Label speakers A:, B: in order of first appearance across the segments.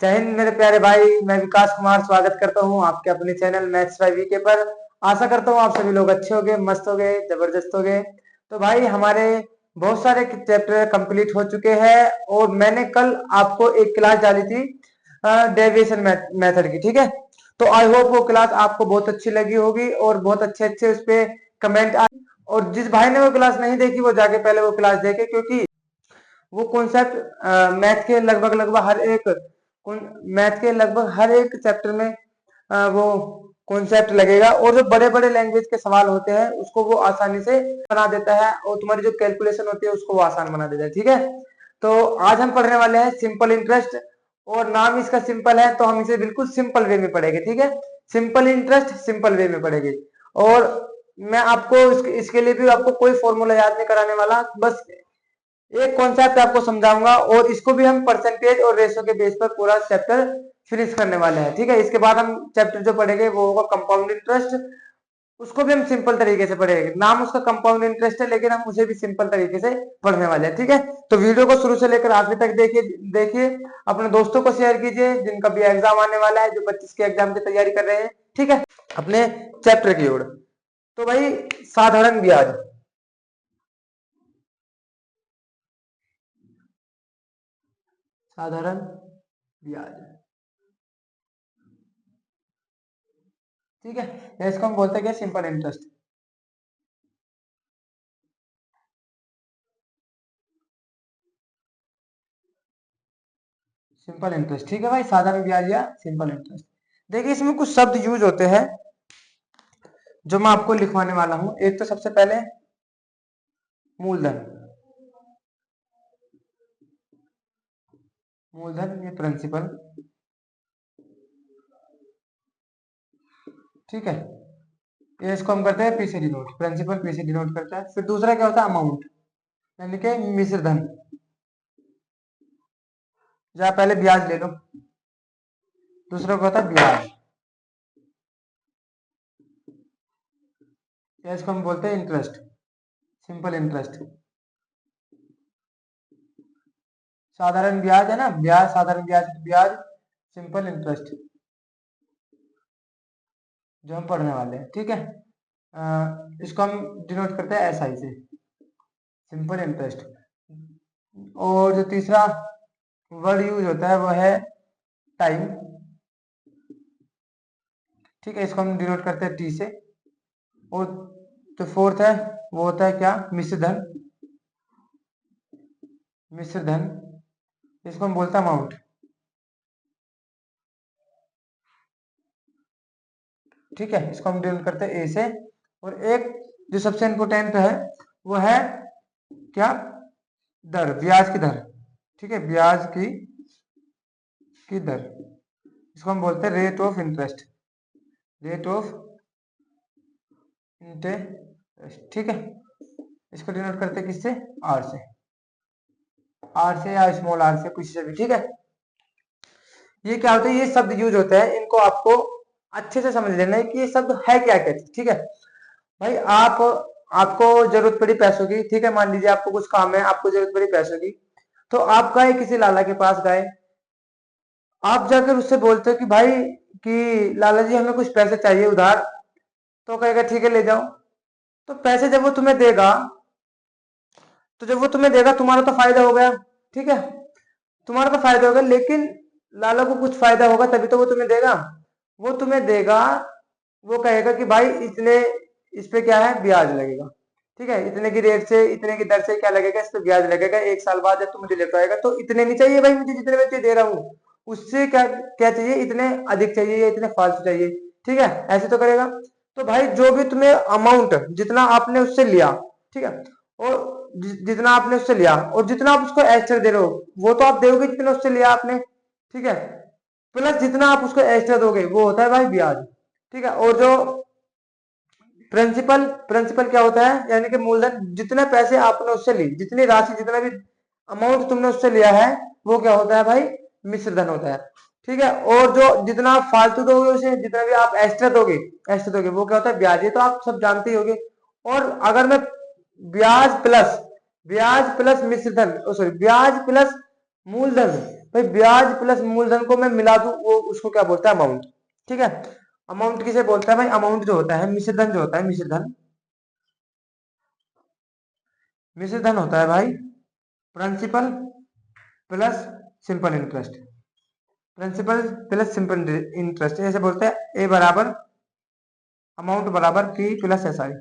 A: जय हिंद मेरे प्यारे भाई। मैं विकास कुमार स्वागत करता हूं आपके अपने चैनल मैथ्स बाय वीके पर। आशा करता हूं आप सभी लोग अच्छे होंगे, मस्त होंगे, जबरदस्त होंगे। तो भाई हमारे बहुत सारे चैप्टर कंप्लीट हो चुके हैं और मैंने कल आपको एक क्लास डाली थी डेविएशन मेथड की, ठीक है। तो आई होप वो क्लास आपको बहुत अच्छी लगी होगी और बहुत अच्छे अच्छे उस पर कमेंट आए। और जिस भाई ने वो क्लास नहीं देखी वो जाके पहले वो क्लास देखे, क्योंकि वो कॉन्सेप्ट मैथ के लगभग लगभग हर एक मैथ के लगभग हर एक चैप्टर में वो कॉन्सेप्ट लगेगा और जो बड़े बड़े लैंग्वेज के सवाल होते हैं उसको वो आसानी से बना देता है और तुम्हारी जो कैलकुलेशन होती है उसको वो आसान बना देता है, ठीक है। तो आज हम पढ़ने वाले हैं सिंपल इंटरेस्ट और नाम इसका सिंपल है तो हम इसे बिल्कुल सिंपल वे में पढ़ेंगे, ठीक है। सिंपल इंटरेस्ट सिंपल वे में पढ़ेंगे और मैं आपको इसके लिए भी आपको कोई फॉर्मूला याद नहीं कराने वाला, बस एक कॉन्सेप्ट आपको समझाऊंगा और इसको भी हम परसेंटेज और रेशो के बेस पर पूरा चैप्टर फिनिश करने वाले हैं, ठीक है। इसके बाद हम चैप्टर जो पढ़ेंगे वो होगा कंपाउंड इंटरेस्ट। उसको भी हम सिंपल तरीके से पढ़ेंगे। नाम उसका कंपाउंड इंटरेस्ट है लेकिन हम उसे भी सिंपल तरीके से पढ़ने वाले हैं, ठीक है। तो वीडियो को शुरू से लेकर आखिर तक देखिए देखिए अपने दोस्तों को शेयर कीजिए जिनका भी एग्जाम आने वाला है, जो 25 के एग्जाम की तैयारी कर रहे हैं, ठीक है, अपने चैप्टर की ओर। तो भाई साधारण ब्याज, साधारण ब्याज, ठीक है, या इसको हम बोलते हैं क्या, सिंपल इंटरेस्ट। सिंपल इंटरेस्ट, ठीक है भाई, साधारण ब्याज या सिंपल इंटरेस्ट। देखिए इसमें कुछ शब्द यूज होते हैं जो मैं आपको लिखवाने वाला हूं। एक तो सबसे पहले मूलधन, मूलधन ये प्रिंसिपल, ठीक है, ये इसको हम करते हैं पी से डिनोट, प्रिंसिपल पी से डिनोट करता है। फिर दूसरा क्या होता है, अमाउंट, यानी कि मिश्र धन, जहां पहले ब्याज ले लो, दूसरा क्या होता है ब्याज, या इसको हम बोलते हैं इंटरेस्ट, सिंपल इंटरेस्ट। साधारण ब्याज है ना, ब्याज, साधारण ब्याज, ब्याज, सिंपल इंटरेस्ट जो हम पढ़ने वाले हैं, ठीक है। इसको हम डिनोट करते हैं एसआई से, सिंपल इंटरेस्ट। और जो तीसरा वर्ड यूज होता है वो है टाइम, ठीक है, इसको हम डिनोट करते हैं टी से। और जो फोर्थ है वो होता है क्या, मिश्र धन, मिश्र धन, इसको हम बोलते हैं अमाउंट, ठीक है, इसको हम डिनोट करते हैं ए से। और एक जो सबसे इंपोर्टेंट है वो है क्या, दर, ब्याज की दर, ठीक है, ब्याज की दर, इसको हम बोलते हैं rate of interest, rate of interest, ठीक है। इसको डिनोट करते हैं किससे, आर से, आर से या स्मॉल आर से, कुछ से भी, ठीक है। ये क्या होता है, ये शब्द यूज होते हैं, इनको आपको अच्छे से समझ लेना है कि ये शब्द है क्या क्या, ठीक है भाई। आपको जरूरत पड़ी पैसों की, ठीक है, मान लीजिए आपको कुछ काम है, आपको जरूरत पड़ी पैसों की, तो आप गए किसी लाला के पास गए, आप जाकर उससे बोलते हो कि भाई कि लाला जी हमें कुछ पैसे चाहिए उधार, तो कहेगा ठीक है ले जाओ। तो पैसे जब वो तुम्हें देगा, तो जब वो तुम्हें देगा तुम्हारा तो फायदा हो गया, ठीक है, तुम्हारा तो फायदा होगा, लेकिन लाला को कुछ फायदा होगा तभी तो वो तुम्हें देगा। वो तुम्हें देगा, वो कहेगा कि भाई इतने, इस पे क्या है, ब्याज लगेगा, ठीक है, इतने की रेट से, इतने की दर से क्या लगेगा, इस पे ब्याज लगेगा। एक साल बाद जब तुम मुझे लेकर आएगा तो इतने नहीं चाहिए भाई मुझे, जितने मैं तुझे दे रहा हूँ उससे क्या क्या चाहिए, इतने अधिक चाहिए या इतने फालतू चाहिए, ठीक है, ऐसे तो करेगा। तो भाई जो भी तुम्हें अमाउंट, जितना आपने उससे लिया, ठीक है, और जितना आपने उससे लिया और जितना आप उसको एक्स्ट्रा दे रहे हो वो तो आप दोगे जितना उससे लिया आपने, ठीक है, प्लस जितना आप उसको एक्स्ट्रा दोगे वो होता है भाई ब्याज, ठीक है। और जो प्रिंसिपल, प्रिंसिपल क्या होता है, यानी कि मूलधन, जितने पैसे आपने उससे ली, जितनी राशि, जितना भी अमाउंट तुमने उससे लिया है वो क्या होता है भाई, मिश्र धन होता है, ठीक है। और जो जितना आप फालतू दोगे उसे, जितना भी आप एक्स्ट्रा दोगे, एक्स्ट्रा दोगे वो क्या होता है ब्याज, ये तो आप सब जानते ही होगे। और अगर मैं ब्याज प्लस, ब्याज प्लस मिश्र धन, सॉरी ब्याज प्लस मूलधन, भाई ब्याज प्लस मूलधन को मैं मिला दूं, वो उसको क्या बोलता है, अमाउंट। ठीक है, अमाउंट किसे बोलता है भाई, अमाउंट जो होता है, मिश्रधन जो होता है, मिश्रधन, मिश्रधन होता है भाई principal plus simple interest, principal plus simple interest, ऐसे बोलते हैं। ए बराबर अमाउंट बराबर पी प्लस एस आई।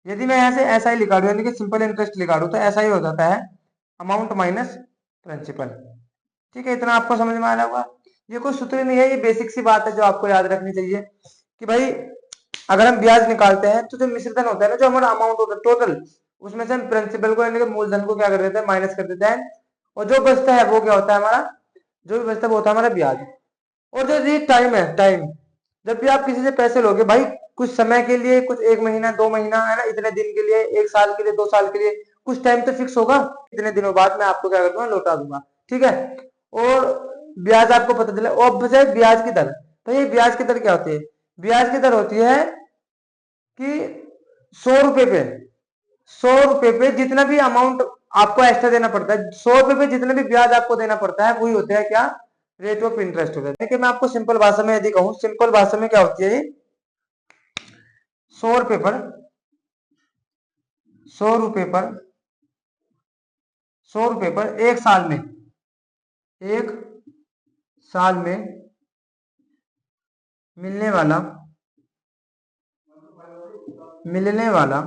A: यदि मैं ऐसे एस आई लिखा दूं, यानी कि सिंपल इंटरेस्ट लिखा दूं, तो ऐसा ही हो जाता है अमाउंट माइनस प्रिंसिपल। ठीक है, इतना आपको समझ में आ रहा होगा। ये कोई सूत्र नहीं है, ये बेसिक सी बात है जो आपको याद रखनी चाहिए कि भाई अगर हम ब्याज निकालते हैं तो जो मिश्रधन होता है ना, जो हमारा अमाउंट होता है टोटल, उसमें से हम प्रिंसिपल को यानी कि मूलधन को क्या कर देते हैं, माइनस कर देते हैं, और जो बचता है वो क्या होता है हमारा, जो भी बचता है वो होता है हमारा ब्याज। और जो ये टाइम है, टाइम, जब भी आप किसी से पैसे लोगे भाई, कुछ समय के लिए, कुछ 1 महीना 2 महीना है ना, इतने दिन के लिए, 1 साल के लिए, 2 साल के लिए, कुछ टाइम तो फिक्स होगा, इतने दिनों बाद मैं आपको क्या कर दूंगा, लौटा दूंगा। ठीक है, और ब्याज आपको पता चला, और बजाय ब्याज की दर, तो ये ब्याज की दर क्या होती है, ब्याज की दर होती है कि 100 रुपए पे, 100 रुपए पे जितना भी अमाउंट आपको एक्स्ट्रा देना पड़ता है, 100 रुपए पे जितना भी ब्याज आपको देना पड़ता है, वही होता है क्या, रेट ऑफ इंटरेस्ट होता है। देखिए मैं आपको सिंपल भाषा में यदि कहूं, सिंपल भाषा में क्या होती है, 100 रुपए पर, 100 रुपए पर, 100 रुपए पर एक साल में, एक साल में मिलने वाला, मिलने वाला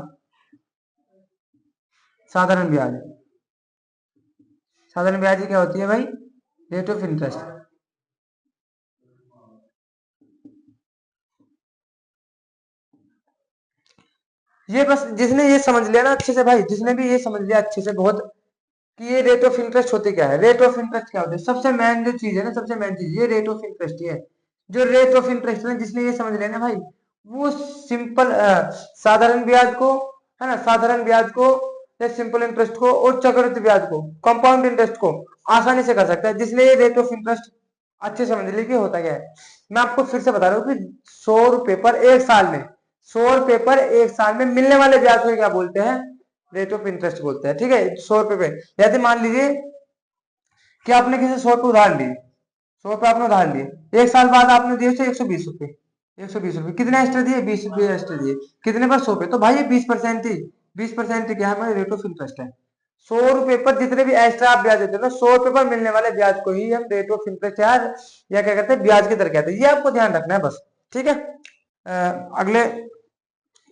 A: साधारण ब्याज, साधारण ब्याज क्या होती है भाई, रेट ऑफ इंटरेस्ट। ये बस जिसने ये समझ लिया ना अच्छे से भाई, जिसने भी ये समझ लिया अच्छे से बहुत, कि ये रेट ऑफ इंटरेस्ट होती क्या है, रेट ऑफ इंटरेस्ट क्या होता है, सबसे मेन जो चीज है ना, सबसे मेन चीज ये रेट ऑफ इंटरेस्ट ही है। जो रेट ऑफ इंटरेस्ट है ना, जिसने ये समझ लिया ना भाई, वो सिंपल साधारण ब्याज को, है ना, साधारण ब्याज को या सिंपल इंटरेस्ट को और चक्रवृद्धि ब्याज को, कंपाउंड इंटरेस्ट को आसानी से कर सकता है, जिसने ये रेट ऑफ इंटरेस्ट अच्छे समझ लिया कि होता क्या है। मैं आपको फिर से बता रहा हूँ कि 100 रुपए पर एक साल में, 100 रुपए पर एक साल में मिलने वाले ब्याज को क्या बोलते हैं, रेट ऑफ इंटरेस्ट बोलते हैं। ठीक है, 100 रुपए पे, यदि मान लीजिए कि आपने किसी 100 रुपए उधार लिए, 100 रुपए आपने उधार लिए, एक साल बाद आपने दिए थे 120 रुपए, 120 रुपए कितने एक्स्ट्रा दिए, 20 रुपए एक्स्ट्रा दिए, कितने पर 100 पे, तो भाई ये 20% थी, 20% क्या है हमारे रेट ऑफ इंटरेस्ट है। 100 रुपए पर जितने भी एक्स्ट्रा आप ब्याज देते हो ना, 100 रुपए पर मिलने वाले ब्याज को ही हम रेट ऑफ इंटरेस्ट या क्या कहते हैं, ब्याज की दर कहते हैं। ये आपको ध्यान रखना है बस। ठीक है, अगले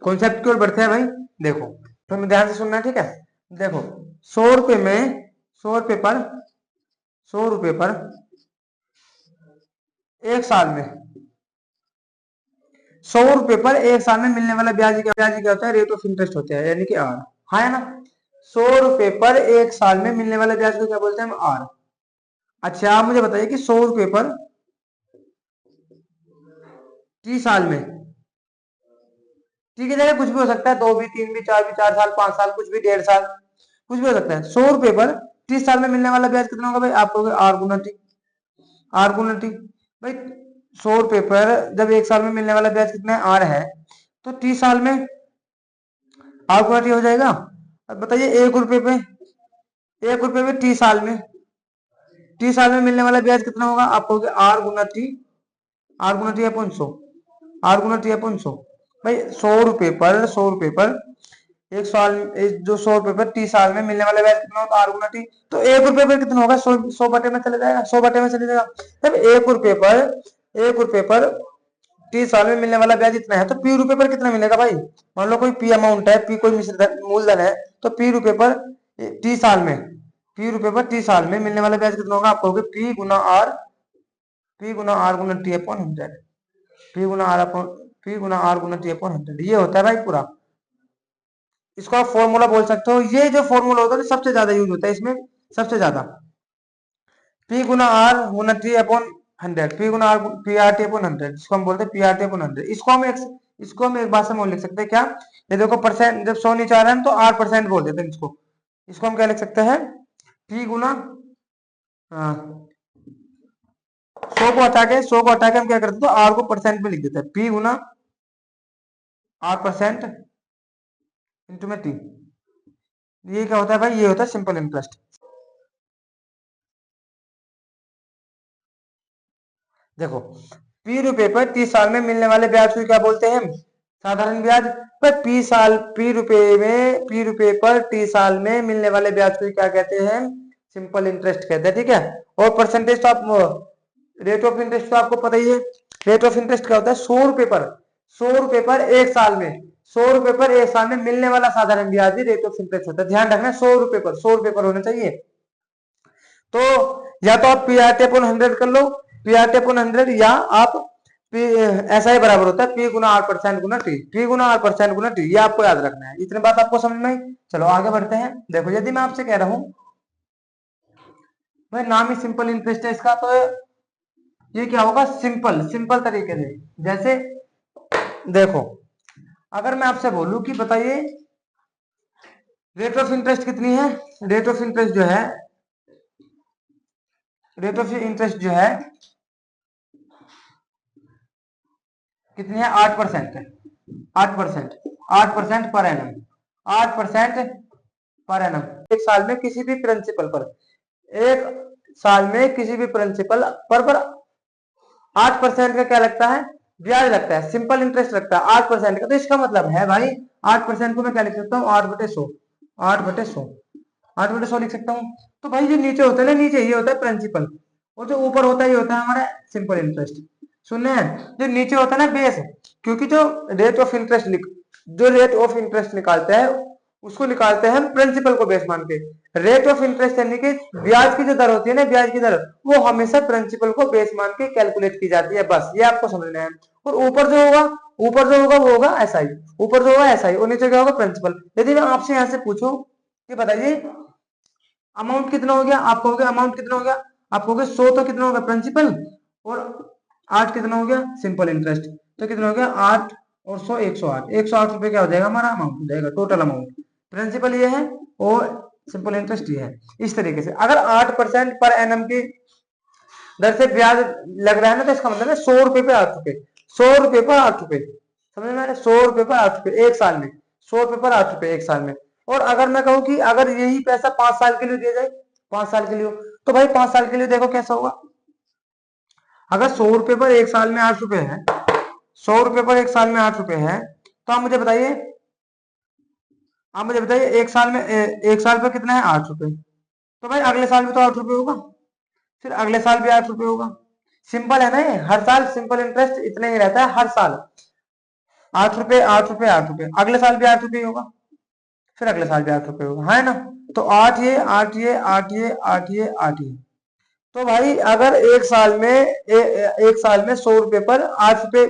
A: कॉन्सेप्ट की ओर बढ़ते हैं भाई। देखो तो ध्यान से सुनना, ठीक है। देखो 100 रुपए में, 100 रुपए पर, 100 रुपए पर एक साल में, 100 रुपए पर एक साल में मिलने वाला ब्याज क्या होता है, रेट ऑफ इंटरेस्ट होता है, यानी कि आर। हाँ है ना, 100 रुपए पर एक साल में मिलने वाले ब्याज को क्या बोलते हैं, हम आर। अच्छा आप मुझे बताइए कि 100 रुपए पर 30 साल में, ठीक है, जगह कुछ भी हो सकता है, दो भी, तीन भी, चार भी, 4 साल, 5 साल, कुछ भी, 1.5 साल, कुछ भी हो सकता है। 100 रुपए पर 30 साल में मिलने वाला ब्याज कितना होगा भाई, आप कहोगे आर गुना टी, आर गुना टी। भाई 100 रुपए पर जब एक साल में मिलने वाला ब्याज कितना है, आर है, तो 30 साल में आर गुना टी हो जाएगा। अब बताइए 1 रुपए पे, 1 रुपए पे 30 साल में, 30 साल में मिलने वाला ब्याज कितना होगा, आप कहोगे आर गुना टी, आर गुना टी अपन 100, आर गुना टी अपन 100। भाई 100 रुपए पर, 100 रुपए पर एक साल, जो 100 रुपए पर 30 साल में मिलने वाला ब्याज कितना होगा, आर गुना टी, तो 1 रुपए पर कितना होगा, 100 बटे में चले जाएगा, 100 बटे में चले जाएगा। तब 1 रुपए पर, 1 रुपए पर 30 साल में मिलने वाला ब्याज इतना है, तो पी रुपए पर कितना मिलेगा भाई, मान लो कोई पी अमाउंट है, पी कोई मूलधन है, तो पी रुपए पर 30 साल में, पी रुपए पर 30 साल में मिलने वाला ब्याज कितना होगा, आप कहोगे पी गुना आर, पी गुना आर गुना टी अपॉन 100, पी गुना आर अपॉन, पी गुना आर गुना टी अपॉन 100, ये होता है भाई पूरा। इसको आप फॉर्मूला बोल सकते हो। ये जो फॉर्मूला होता है सबसे ज्यादा यूज होता है इसमें, सबसे ज्यादा, पी गुना आर गुना टी अपॉन 100, पी गुना R P R T upon 100, इसको हम बोलते हैं पी आर टी अपॉन 100। इसको हम एक बात से लिख सकते हैं क्या, ये देखो परसेंट, जब 100 नीचे आ रहा है तो 8% बोल देते हैं इसको। इसको हम क्या लिख सकते हैं, पी गुना, 100 को हटा के हम क्या करते हैं, तो आर को परसेंट में लिख देते हैं, पी गुना आर परसेंट इंटू में टी। ये क्या होता है भाई, ये होता है सिंपल इंटरेस्ट। देखो, P रुपए पर 30 साल में मिलने वाले ब्याज को क्या बोलते हैं हम? साधारण ब्याज। पर P रुपए पर 30 साल में मिलने वाले ब्याज को क्या कहते हैं? सिंपल इंटरेस्ट कहते हैं, ठीक है। और परसेंटेज तो आप, रेट ऑफ इंटरेस्ट तो आपको पता ही है। रेट ऑफ इंटरेस्ट क्या होता है? 100 रुपए पर 1 साल में, 100 रुपए पर 1 साल में मिलने वाला साधारण ब्याज भी रेट ऑफ इंटरेस्ट होता है। ध्यान रखना, 100 रुपए पर होना चाहिए। तो या तो आप पीआरटी अपॉन 100 कर लो, पीआरटी अपॉन 100, या आप ऐसा ही बराबर होता है P गुना R% गुना T, P गुना R% गुना T। ये आपको याद रखना है। इतनी बात आपको समझ में आई? चलो आगे बढ़ते हैं। देखो, यदि मैं आपसे कह रहा हूं भाई नाम ही सिंपल इंटरेस्ट है इसका, तो ये क्या होगा? सिंपल, सिंपल तरीके से। जैसे देखो, अगर मैं आपसे बोलूं कि बताइए रेट ऑफ इंटरेस्ट कितनी है? रेट ऑफ इंटरेस्ट जो है, रेट ऑफ इंटरेस्ट जो है कितनी है? 8% है। 8%, 8% पर एनम, 8% पर एनम। एक साल में किसी भी प्रिंसिपल पर, एक साल में किसी भी प्रिंसिपल पर 8% का क्या लगता है? ब्याज लगता है, सिंपल इंटरेस्ट लगता है 8% का। तो इसका मतलब है भाई 8% को मैं क्या लिख सकता हूँ? 8/100, 8/100, 8/100 लिख सकता हूँ। तो भाई जो नीचे होता है ना, नीचे ये होता है प्रिंसिपल, और जो ऊपर होता है ये होता है हमारा सिंपल इंटरेस्ट। सुनने हैं? जो नीचे होता है ना बेस, क्योंकि जो रेट ऑफ इंटरेस्ट जो रेट ऑफ इंटरेस्ट निकालते हैं उसको निकालते हैं हम प्रिंसिपल को बेस मान के। रेट ऑफ इंटरेस्ट यानी कि ब्याज की जो दर होती है ना, ब्याज की दर, वो हमेशा प्रिंसिपल को बेस मान के कैलकुलेट की जाती है। बस ये आपको समझना है। और ऊपर जो होगा, ऊपर जो होगा वो होगा एसआई, ऊपर जो होगा एसआई, और नीचे क्या होगा? प्रिंसिपल। यदि मैं आपसे यहाँ से पूछूं कि बताइए अमाउंट कितना हो गया, आप कहोगे अमाउंट कितना हो गया, आप कहोगे 100, तो कितना होगा? प्रिंसिपल, और 8 कितना हो गया? Simple interest. तो कितना हो गया? 8 और 100, 108, 108 रुपए क्या हो जाएगा? हमारा अमाउंट हो जाएगा, टोटल अमाउंट। प्रिंसिपल ये है और सिंपल इंटरेस्ट ये है। इस तरीके से अगर 8% पर एनम की दर से ब्याज लग रहा है ना, तो इसका मतलब है 100 रुपए पे 8 रुपए, 100 रुपए पर 8 रुपए। समझ में आ रहा है? 100 रुपए पर 8 रुपए एक साल में, 100 रुपए पर 8 रुपए एक साल में। और अगर मैं कहूँ कि अगर यही पैसा 5 साल के लिए दिया जाए, 5 साल के लिए, तो भाई 5 साल के लिए देखो कैसा होगा। अगर 100 रुपए पर एक साल में 8 रुपए है, 100 रुपए पर एक साल में 8 रुपए है, तो आप मुझे बताइए एक साल में एक साल पर कितना है? 8 रुपए। तो भाई अगले साल भी तो 8 रुपए होगा, फिर अगले साल भी 8 रुपए होगा। सिंपल है ना ये? हर साल सिंपल इंटरेस्ट इतना ही रहता है, हर साल 8 रुपए, 8 रुपए, 8 रुपए। अगले साल भी 8 रुपए होगा, फिर अगले साल भी 8 रुपए होगा, है ना? तो 8 ये, 8 ये, 8 ये, 8 ये, 8 ये। तो भाई अगर एक साल में 100 रुपए पर 8 रुपए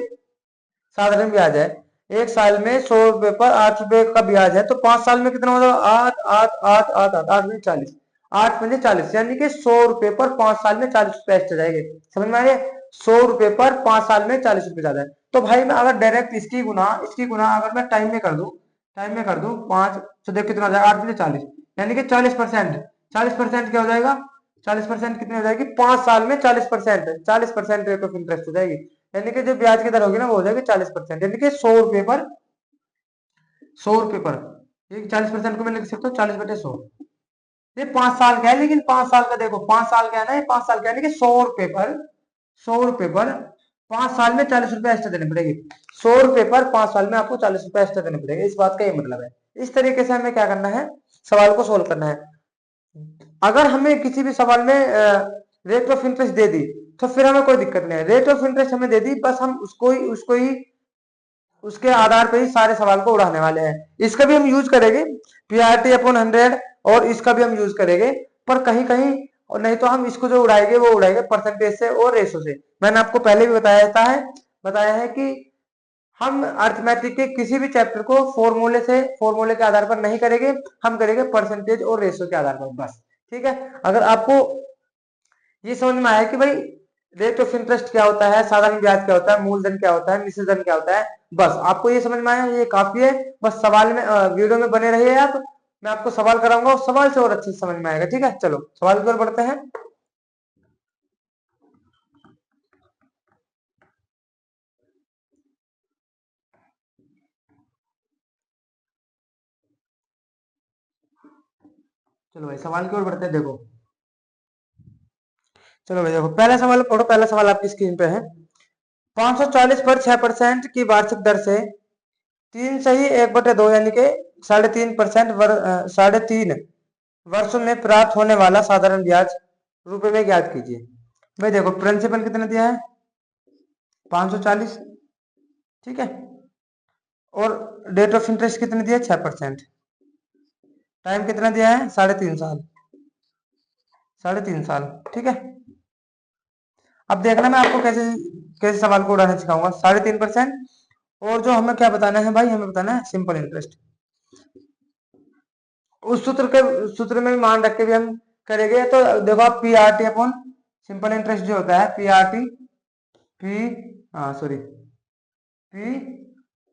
A: साधारण ब्याज है, एक साल में 100 रुपए पर 8 रुपए का ब्याज है, तो 5 साल में कितना होगा? 8, 8, 8, 8, 8, 8 में 40, 8×5=40, यानी कि 100 रुपए पर 5 साल में 40 रुपए एक्स्ट्रा जाएंगे। समझ में आ रही है? 100 रुपए पर 5 साल में 40 रुपए ज्यादा है। तो भाई मैं अगर डायरेक्ट इसकी गुना अगर मैं टाइम में कर दूं 5, तो देख कितना हो जाएगा? 8×40, यानी कि 40%। 40% क्या हो जाएगा? 40% कितनी हो जाएगी? 5 साल में 40%, 40% रेट ऑफ इंटरेस्ट हो जाएगी। यानी कि जो ब्याज की दर होगी ना, वो हो जाएगी 40%, यानी कि 100 रुपए पर ये 40% को मैं लिख सकता हूँ 40/100। ये 5 साल का है, लेकिन 5 साल का देखो, 5 साल का है ना, ये 5 साल का है, यानी कि 100 रुपए पर 5 साल में 40 रुपए एक्स्ट्रा देने पड़ेगी। 100 रुपए पर 5 साल में आपको 40 रुपए एक्स्ट्रा देने पड़ेगा। इस बात का ये मतलब है। इस तरीके से हमें क्या करना है? सवाल को सोल्व करना है। अगर हमें किसी भी सवाल में रेट ऑफ इंटरेस्ट दे दी, तो फिर हमें कोई दिक्कत नहीं है। रेट ऑफ इंटरेस्ट हमें दे दी, बस हम उसको ही उसके आधार पर ही सारे सवाल को उड़ाने वाले हैं। इसका भी हम यूज करेंगे पीआरटी अपॉन 100, और इसका भी हम यूज करेंगे, पर कहीं कहीं, और नहीं तो हम इसको जो उड़ाएंगे वो उड़ाएंगे परसेंटेज से और रेशो से। मैंने आपको पहले भी बताया है कि हम अर्थमेटिक के किसी भी चैप्टर को फॉर्मूले के आधार पर नहीं करेंगे, हम करेंगे परसेंटेज और रेशो के आधार पर, बस। ठीक है? अगर आपको ये समझ में आया कि भाई रेट ऑफ इंटरेस्ट क्या होता है, साधारण ब्याज क्या होता है, मूलधन क्या होता है, निश्चित धन क्या होता है, बस आपको ये समझ में आया, ये काफी है। बस सवाल में वीडियो में बने रहिए आप, मैं आपको सवाल कराऊंगा, उस सवाल से और अच्छे से समझ में आएगा। ठीक है? चलो सवाल की ओर बढ़ते हैं। चलो भाई सवाल की ओर बढ़ते हैं। देखो, चलो भाई देखो पहला सवाल पढ़ो। पहला सवाल आपकी स्क्रीन पे है। 540 पर 6% की वार्षिक दर से 3 सही 1/2 यानी कि 3.5% 3.5 वर्षों में प्राप्त होने वाला साधारण ब्याज रुपए में ज्ञात कीजिए। भाई देखो प्रिंसिपल कितना दिया है 540, ठीक है, और रेट ऑफ इंटरेस्ट कितनी दिया है 6%। टाइम कितना दिया है 3.5 साल, 3.5 साल, ठीक है। अब देखना मैं आपको कैसे कैसे सवाल को उड़ाना सिखाऊंगा। 3.5%, और जो हमें क्या बताना है भाई, हमें बताना है सिंपल इंटरेस्ट। उस सूत्र में भी मान रख के भी हम करेंगे। तो देखो आप P R T upon simple interest जो होता है P R T P sorry P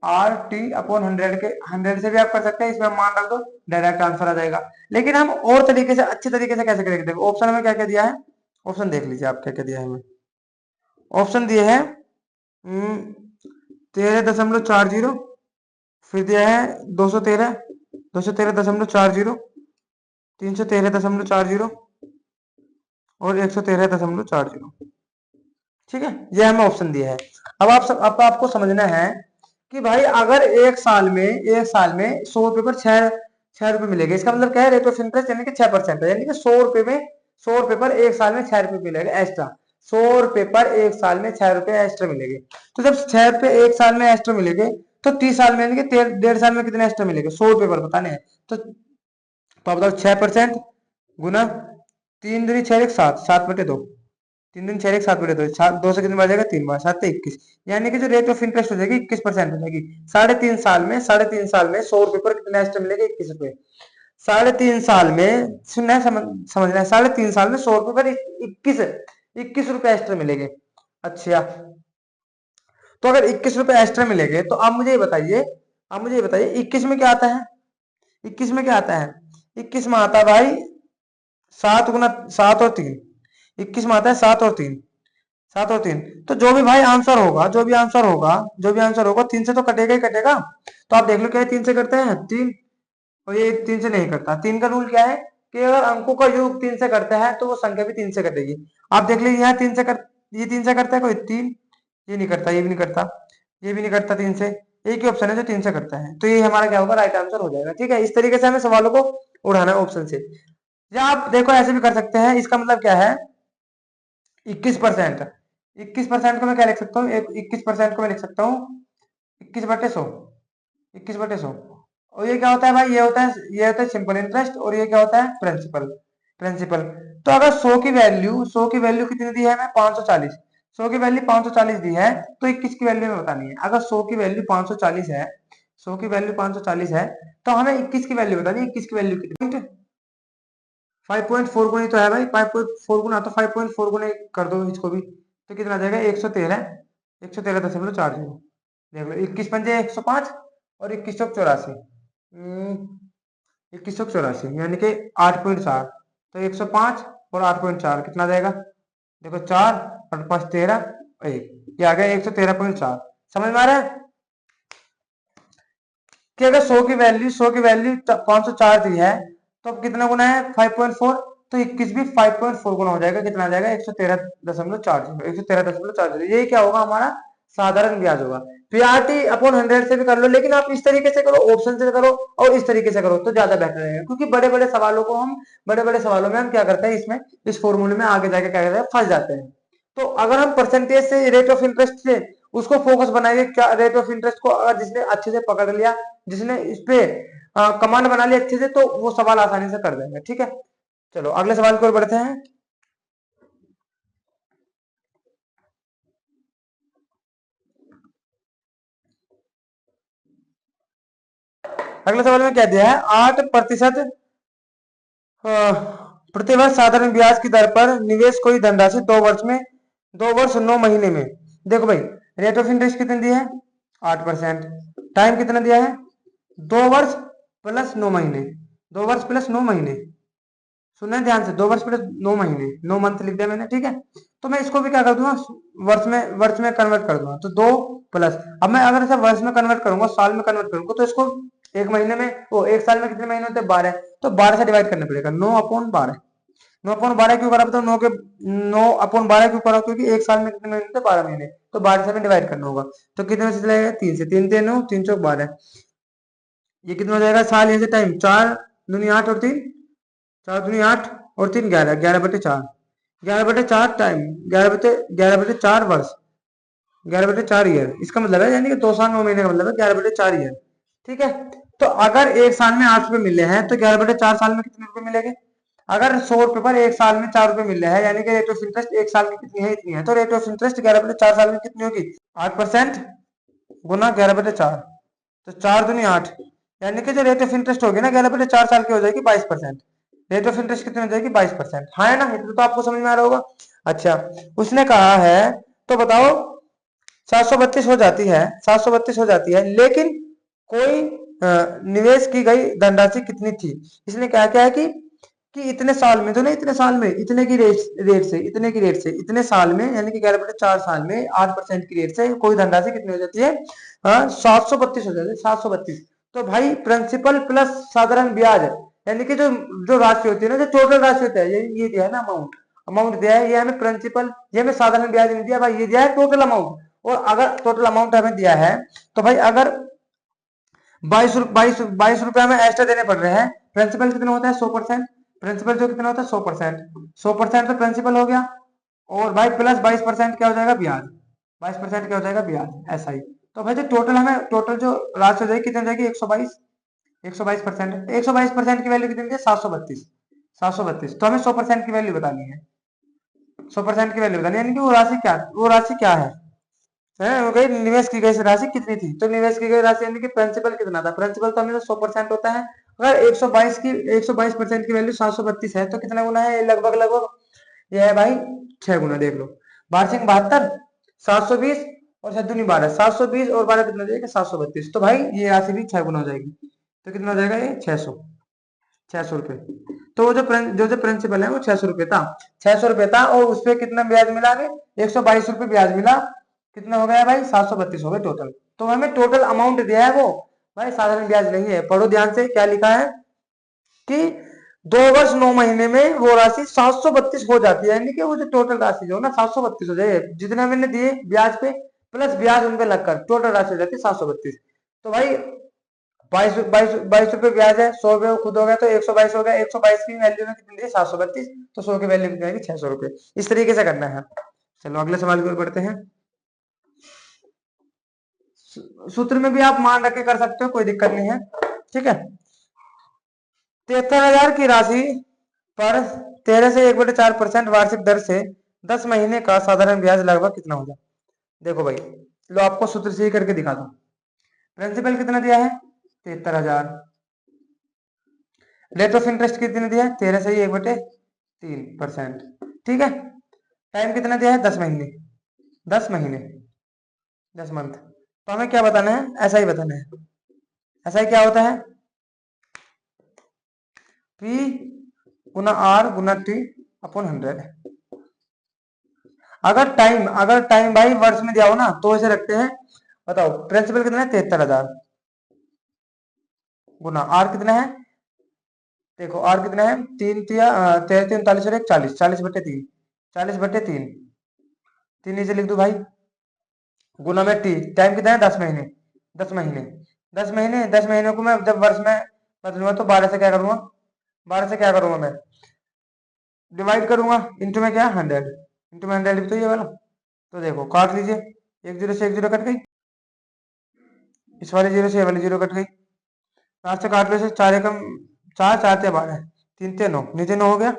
A: R T upon 100 के 100 से भी आप कर सकते हैं। इसमें मान रख दो, डायरेक्ट आंसर आ जाएगा। लेकिन हम और तरीके से अच्छे तरीके से कैसे करेंगे, देखो ऑप्शन में क्या क्या दिया है। ऑप्शन देख लीजिए आप क्या क्या दिया है हमें। ऑप्शन दिए है 13.40, फिर दिया है 213, 213.40, 313.40 और 113.40, ठीक है। ये हमें ऑप्शन दिया है। अब आपको समझना है कि भाई अगर एक साल में 100 रुपए पर छह रुपए मिलेगा, इसका मतलब क्या है रेट ऑफ इंटरेस्ट यानी कि 6% है, यानी कि 100 रुपए पर एक साल में 6 रुपए मिलेगा एक्स्ट्रा। 100 रुपए पर एक साल में 6 रुपए एक्स्ट्रा मिलेंगे। तो जब 6 रुपए एक साल में एक्स्ट्रा मिलेंगे तो 30 साल में यानी कि 1.5 साल में कितने एक्स्ट्रा मिलेंगे 100 रुपए पर बताने हैं। तो आप बताओ 6% गुना 3 दूनी 6 1 7, 7/2, 3 दूनी 6 1 7/2, 2 से कितनी बार जाएगा 3 बार, 7 21, यानी कि जो रेट ऑफ इंटरेस्ट हो जाएगी 21% हो जाएगी। 3.5 साल में 100 रुपए पर कितने एक्स्ट्रा मिलेगा 21 रुपए। 3.5 साल में सुनना है, समझना है, 3.5 साल में 100 रुपए पर 21 रुपए एक्स्ट्रा मिलेंगे। अच्छा, तो अगर 21 रुपए एक्स्ट्रा मिलेंगे तो आप मुझे ये बताइए 21 में क्या आता है। 21 में क्या आता है, 21 में आता है भाई 7 और 3, 21 में आता है 7 और 3, 7 और 3। तो जो भी भाई आंसर होगा, जो भी आंसर होगा 3 से तो कटेगा ही कटेगा। तो आप देख लो क्या 3 से करते हैं 3, और ये 3 से नहीं करता। 3 का रूल क्या है कि अगर अंकों का योग 3 से करता है तो वो संख्या भी 3 से कटेगी। आप देख लीजिए यहाँ 3 से ये 3 से करता है कोई 3, ये नहीं करता, ये भी नहीं करता, ये भी नहीं करता 3 से। एक ही ऑप्शन है जो 3 से करता है, तो ये हमारा क्या होगा राइट आंसर हो जाएगा, ठीक है। इस तरीके से हमें सवालों को उड़ाना है ऑप्शन से। या आप देखो ऐसे भी कर सकते हैं, इसका मतलब क्या है 21%। 21% को मैं क्या लिख सकता हूँ, 21% को मैं लिख सकता हूँ 21/100, 21/100। और ये क्या होता है भाई, ये होता है सिंपल इंटरेस्ट, और ये क्या होता है प्रिंसिपल। तो अगर 100 की वैल्यू कितनी दी है, मैं 540, 100 की वैल्यू 540 दी है, तो 21 की वैल्यू में बतानी है। अगर 100 की वैल्यू 540 है, 100 की वैल्यू 540 है, तो हमें 21 की वैल्यू बतानी है। 21 की वैल्यू कितनी 5.4 गुनी तो है भाई, 5.4 गुना, तो 5.4 गुना कर दो इसको भी, तो कितना आ जाएगा 113, 113.40। देख लो 21 पंजे 105 और 2184, 2184 यानी कि 8.4। तो 105 और 8.4 कितना जाएगा, देखो 4 और 5 13, 1, ये आ गया 113.4। समझ में आ रहा है कि अगर 100 की वैल्यू 504 दी है, तो अब कितना गुना है 5.4, तो 21 भी 5.4 गुना हो जाएगा, कितना आ जाएगा 113.40, 113.40। ये क्या होगा हमारा साधारण ब्याज होगा। पीआरटी अपॉन 100 से भी कर लो, लेकिन आप इस तरीके से करो, ऑप्शन से करो और इस तरीके से करो तो ज्यादा बेहतर रहेगा, क्योंकि बड़े बड़े सवालों में हम क्या करते हैं, इसमें इस फॉर्मूले में आगे जाके क्या करते हैं फंस जाते हैं। तो अगर हम परसेंटेज से रेट ऑफ इंटरेस्ट से उसको फोकस बनाएंगे, क्या रेट ऑफ इंटरेस्ट को अगर जिसने अच्छे से पकड़ लिया, जिसने इस पे कमांड बना लिया अच्छे से, तो वो सवाल आसानी से कर देंगे, ठीक है। चलो अगले सवाल की ओर बढ़ते हैं। अगले सवाल में क्या दिया है 8% प्रतिवर्ष साधारण ब्याज की दर पर निवेश कोई धनराशि 2 वर्ष 9 महीने में। देखो भाई रेट ऑफ इंटरेस्ट कितनी दी है 8%, टाइम कितना दिया है 2 वर्ष प्लस 9 महीने, 2 वर्ष प्लस 9 महीने, सुनना है ध्यान से, 2 वर्ष प्लस 9 महीने, 9 मंथ लिख दिया मैंने, ठीक है। तो मैं इसको भी क्या कर दूंगा वर्ष में कन्वर्ट कर दूंगा, तो 2 प्लस, अब मैं अगर इसे वर्ष में कन्वर्ट करूंगा, साल में कन्वर्ट करूंगा, तो इसको एक महीने में वो एक साल में कितने महीने होते हैं 12, तो 12 से डिवाइड करना पड़ेगा 9/12, 9/12 क्यों करा? बताओ, 9/12 क्यों करा? क्योंकि एक साल में कितने महीने थे? 12 महीने, तो 12 से हमें डिवाइड करना होगा। तो कितने में से चलेगा? 3 से, 3 3 9, 3 चौक 12। ये कितना हो जाएगा? साल यहाँ से टाइम 4 दूनी 8 और 3, 4 दूनी 8 और 3 11, 11/4, 11/4 टाइम, 11/4 वर्ष, 11/4 ईयर। इसका मतलब है यानी कि 2 साल 9 महीने का मतलब है 11/4 ईयर। ठीक है, तो अगर एक साल में 8 रुपए मिले हैं तो 11/4 साल में कितने रुपए मिलेंगे? अगर 100 रुपए पर एक साल में 4 रुपए मिले हैं, यानी कि रेट ऑफ इंटरेस्ट एक साल की कितनी है? इतनी है। तो रेट ऑफ इंटरेस्ट 11/4 साल में कितनी होगी? 8% गुना 11/4, तो 4 दूनी 8, यानी कि जो रेट ऑफ इंटरेस्ट होगी ना 11/4 साल की, हो जाएगी 22%। रेट ऑफ इंटरेस्ट कितनी हो जाएगी? 22%। हाँ है ना? इतना तो आपको समझ में आ रहा होगा। अच्छा, उसने कहा है, तो बताओ 732 हो जाती है, 732 हो जाती है, लेकिन कोई निवेश की गई धनराशि कितनी थी? इसने क्या क्या है कि इतने साल में, तो नहीं इतने साल में, इतने की रेट से, इतने की रेट से, इतने साल में, यानी कि 11/4 साल में 8% की रेट से कोई धनराशि कितनी हो जाती है? 732 हो जाती है, 732। तो भाई प्रिंसिपल प्लस साधारण ब्याज, यानी कि जो जो राशि होती है ना, जो टोटल राशि होता है, ये दिया है ना अमाउंट, अमाउंट दिया है, ये हमें प्रिंसिपल, ये हमें साधारण ब्याज नहीं दिया भाई, ये दिया है टोटल अमाउंट। और अगर टोटल अमाउंट हमें दिया है, तो भाई अगर 22 रुपए हमें एक्स्ट्रा देने पड़ रहे हैं, प्रिंसिपल कितना होता है? 100%। प्रिंसिपल जो कितना होता है? 100%। 100% तो प्रिंसिपल हो गया, और भाई प्लस 22% क्या हो जाएगा? ब्याज। 22% क्या हो जाएगा? ब्याज। ऐसा ही। तो भाई जो टोटल हमें, टोटल जो राशि हो जाएगी कितनी हो जाएगी? 122। 122%, 122% की वैल्यू कितनी है? 732। 732, तो हमें 100% की वैल्यू बतानी है। 100% की वैल्यू बतानी है, यानी कि वो राशि क्या है? हो गई निवेश की गई राशि कितनी थी? तो निवेश की गई राशि यानी कि प्रिंसिपल कितना था? प्रिंसिपल तो हमेशा 100% होता है। अगर 122% की वैल्यू 732 है, तो कितना गुना है? लगभग लगभग ये है भाई 6 गुना। देख लो, 12×72, 720, और 7×2 12, 720 और 12 कितना हो जाएगा? 732। तो भाई ये राशि भी 6 गुना हो जाएगी। तो कितना हो जाएगा? ये 600, 600 रुपए। तो वो जो प्रिंसिपल है वो 600 रुपए था, 600 रुपए था, और उस पर कितना ब्याज मिला? 122 रुपए ब्याज मिला। कितना हो गया भाई? 732 हो गए टोटल। तो हमें टोटल अमाउंट दिया है वो, भाई साधारण ब्याज नहीं है। पढ़ो ध्यान से, क्या लिखा है कि 2 वर्ष 9 महीने में वो राशि 732 हो जाती है, यानी कि वो जो टोटल राशि जो है ना 732 हो जाए, जितने मैंने दिए ब्याज पे प्लस ब्याज उनपे लगकर टोटल राशि हो जाती है 732। तो भाई 22 रुपए ब्याज है, 100 रुपए खुद हो गया, तो 122 हो गया। 122 की वैल्यू में कितनी दी? 732, तो 100 की वैल्यू कितनी आएगी? 600 रुपए। इस तरीके से करना है। चलो अगले सवाल की ओर बढ़ते हैं। सूत्र में भी आप मान रख के कर सकते हो, कोई दिक्कत नहीं है। ठीक है, 73,000 की राशि पर 13 से 1/4% वार्षिक दर से 10 महीने का साधारण ब्याज लगभग कितना होगा? देखो भाई, लो आपको सूत्र से ही करके दिखा दो। प्रिंसिपल कितना दिया है? 73,000। रेट ऑफ इंटरेस्ट कितनी दिया है? 13 से 1/3%। ठीक है, टाइम कितना दिया है? 10 महीने, 10 महीने, 10 मंथ। तो हमें क्या बताना है? ऐसा ही बताना है। ऐसा ही क्या होता है? P गुना R गुना T अपॉन 100। अगर टाइम भाई वर्ष में दिया हो ना, तो इसे रखते हैं। बताओ प्रिंसिपल कितना है? 73,000 गुना आर कितना है? देखो आर कितना है? 3 3 39 और 1 40, 40/3, 40/3, 3 नीचे लिख दो भाई, गुना में टी, टाइम कितना है? 10 महीने, 10 महीने, 10 महीने, 10 महीने को मैं जब वर्ष में बदलूंगा तो 12 से क्या करूंगा? 12 से क्या करूंगा मैं? डिवाइड करूंगा, इंटू में क्या? 100, इंटू में 100 भी तो ये वाला। तो देखो काट लीजिए, 1 0 से 1 0 कट गई, इस वाले 0 से ये वाली 0 कट गई, 4 से काट लो इसे, 4 एकम 4, 4 से 12, 3 से 9, नीचे 9 हो गया,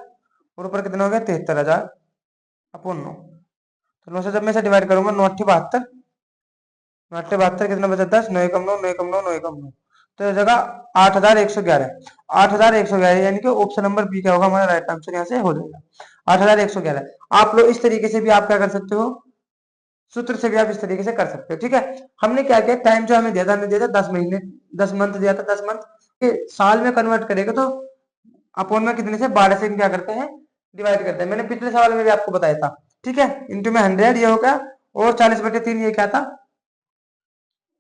A: और ऊपर कितना हो गया? 73,000 अपॉन 9। तो 9 से जब मैं इसे डिवाइड करूंगा, 9 8 72, 9 8 72 कितना बचा? 10, 9 एकम 9, 9 एकम 9, 9 एकम 9, तो इस जगह 8,111, 8,111, यानी कि ऑप्शन नंबर बी क्या होगा हमारा राइट आंसर? यहाँ से हो जाएगा 8,111। आप लोग इस तरीके से भी आप क्या कर सकते हो? सूत्र से भी आप इस तरीके से कर सकते हो। ठीक है, हमने क्या किया? टाइम जो हमें दिया था, हमने दिया था 10 महीने, 10 मंथ दिया था, 10 मंथ साल में कन्वर्ट करेगा तो अपॉन में कितने से? 12 से क्या करते हैं? डिवाइड करते हैं। मैंने पिछले सवाल में भी आपको बताया था। ठीक है, इंटू में 100 ये हो गया, और 40/3 ये क्या था?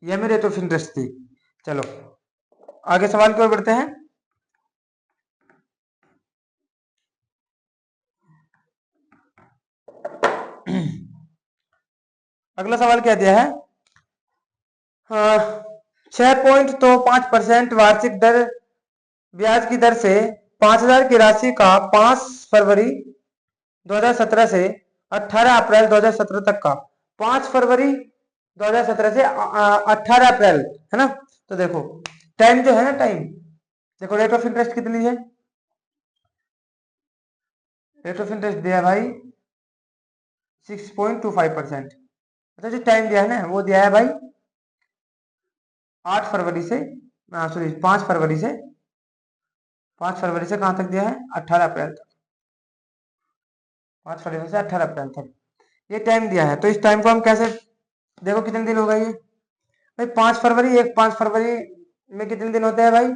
A: ये मेरे रेट ऑफ इंटरेस्ट थी। चलो आगे सवाल की ओर बढ़ते हैं। अगला सवाल क्या दिया है, हाँ 6.25% वार्षिक दर ब्याज की दर से 5,000 की राशि का 5 फरवरी 2017 से 18 अप्रैल 2017 तक का, 5 फरवरी 2017 से 18 अप्रैल, है ना। तो देखो टाइम जो है ना, टाइम देखो, रेट ऑफ इंटरेस्ट कितनी है, रेट ऑफ इंटरेस्ट दिया है भाई 6.25%। अच्छा जो टाइम दिया है ना, वो दिया है भाई 8 फरवरी से, सॉरी 5 फरवरी से, 5 फरवरी से कहां तक दिया है, 18 अप्रैल तक, 5 फरवरी से 18 अप्रैल तक ये टाइम दिया है। तो इस टाइम को हम कैसे, देखो कितने दिन होगा ये भाई, 5 फरवरी, एक 5 फरवरी में कितने दिन होते हैं भाई,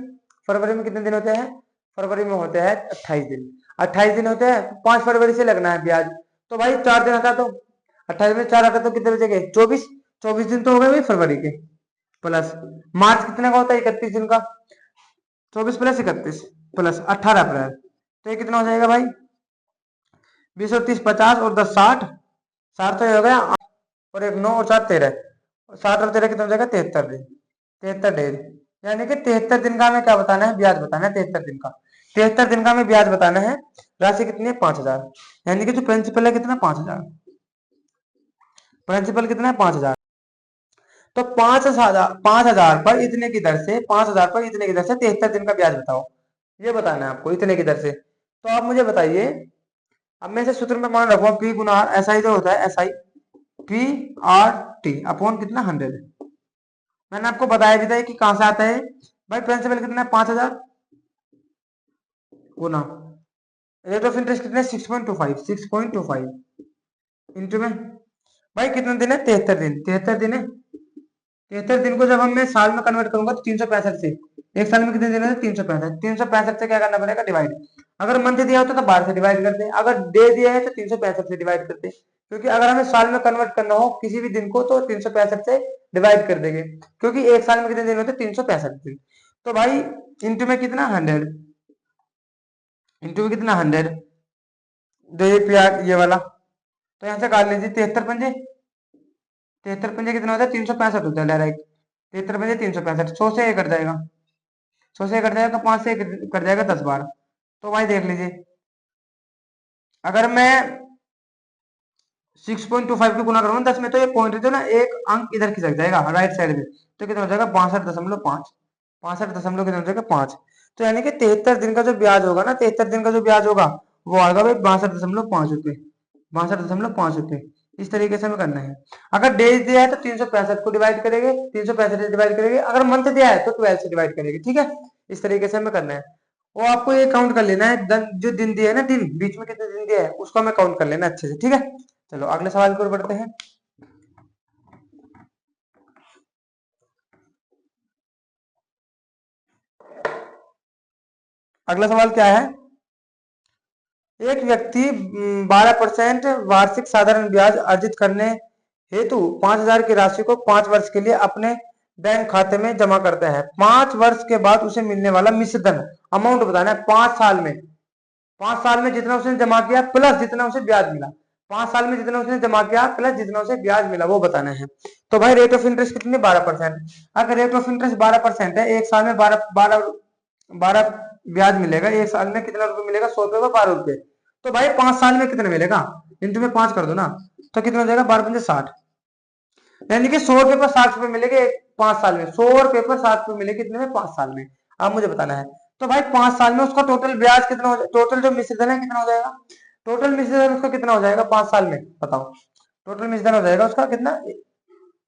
A: फरवरी में कितने दिन होते हैं, फरवरी में होते हैं 28 दिन, 28 दिन होते हैं, 5 फरवरी से लगना है ब्याज। तो भाई 4 दिन हटा दो, 28 में 4 हटा तो कितने बचेंगे, 24, 24 दिन तो हो गए भाई फरवरी के, प्लस मार्च कितने का होता है, 31 दिन का, 24 प्लस 31 प्लस 18 अप्रैल, तो ये कितना हो जाएगा भाई, 20 और 30 50 और 10 60, 60 तो ये हो गया, और एक 9 और 4 13, 60 और 13 कितना हो जाएगा, 73 दिन, 73 डेज, यानी कि 73 दिन का हमें क्या बताना है, ब्याज बताना है 73 दिन का, 73 दिन का हमें ब्याज बताना है। राशि कितनी है, 5,000, यानी कि जो प्रिंसिपल है कितना, 5,000, प्रिंसिपल कितना है 5,000। तो 5,000 पर इतने की दर से, 5,000 पर इतने की दर से 73 दिन का ब्याज बताओ, ये बताना है आपको इतने की दर से। तो आप मुझे बताइए, अब मैं इसे सूत्र में मान रखूंगा, पी गुना आर, एस आई जो होता है, S I P R T upon कितना 100, मैंने आपको बताया भी था कि कहां से आता है भाई, प्रिंसिपल कितना है 5,000 गुना रेट ऑफ इंटरेस्ट कितना है 6.25, 6.25 इंटू में भाई कितने दिन है, 73 दिन, 73 दिन है, 73 दिन को जब हम मैं साल में कन्वर्ट करूंगा तो 365 से, एक साल में कितने दिन है, 365, 365 से क्या करना पड़ेगा, डिवाइड, अगर मंथ दिया होता तो 12 से डिवाइड करते हैं, अगर डे दिया है तो 365 से डिवाइड करते हैं, क्योंकि अगर हमें साल में कन्वर्ट करना हो किसी भी दिन को तो 365 से डिवाइड कर देंगे, क्योंकि एक साल में कितने दिन होते हैं, 365 दिन। तो भाई इंटू में कितना 100, इंटू में कितना 100, जो ये प्यार ये वाला, तो यहाँ से काट लीजिए 73 पंजे, 73 पंजे कितना होता है, 365 होता है डायरेक्ट, 73 पंजे 365, 100 से ये कट जाएगा, 100 से कट जाएगा, 5 से कट जाएगा 10 बार। तो भाई देख लीजिए, अगर मैं 6.25 को गुना करूंगा 10 में, तो ये पॉइंट जो ना एक अंक इधर खिसक जाएगा राइट साइड में, तो कितना हो जाएगा 62.5, 62 कितना हो जाएगा 5। तो यानी कि 73 दिन का जो ब्याज होगा ना, 73 दिन का जो ब्याज होगा वो आएगा भाई 62.5 रुपए, 62.5 रुपए, इस तरीके से हमें करना है। अगर डेज दिया है तो 365 को डिवाइड करेंगे, 365 से डिवाइड करेंगे, अगर मंथ दिया है तो 12 से डिवाइड करेंगे, ठीक है, इस तरीके से हमें करना है। वो आपको ये काउंट कर लेना है, जो दिन दिया है ना, दिन बीच में कितने दिन दिया है उसको हमें काउंट कर लेना अच्छे से, ठीक है। चलो अगले सवाल की ओर बढ़ते हैं। अगला सवाल क्या है, एक व्यक्ति 12% वार्षिक साधारण ब्याज अर्जित करने हेतु 5,000 की राशि को 5 वर्ष के लिए अपने बैंक खाते में जमा करता है। 5 वर्ष के बाद उसे मिलने वाला मिश्र धन अमाउंट बताना है, 5 साल में, 5 साल में जितना उसने जमा किया प्लस जितना उसे ब्याज मिला, 5 साल में जितना उसने जमा किया प्लस जितना उसे ब्याज मिला वो बताना है। तो भाई रेट ऑफ इंटरेस्ट कितनी, 12%, अगर रेट ऑफ इंटरेस्ट 12% है, एक साल में 12 ब्याज मिलेगा, एक साल में कितना रुपए मिलेगा, 100 रुपए का 12 रुपए, तो भाई 5 साल में कितना मिलेगा, इंटू में 5 कर दो ना, तो कितना हो जाएगा 12×5 = 60, यानी कि 100 रुपए पर 60 रुपए मिलेंगे 5 साल में, 100 रुपए पर 60 रुपए मिले कितने में, 5 साल में, अब मुझे बताना है। तो भाई 5 साल में उसका टोटल ब्याज कितना हो, टोटल जो मिश्रधन है कितना हो जाएगा, टोटल मिश्रधन उसका कितना हो जाएगा 5 साल में, बताओ, टोटल मिश्रधन हो जाएगा उसका कितना,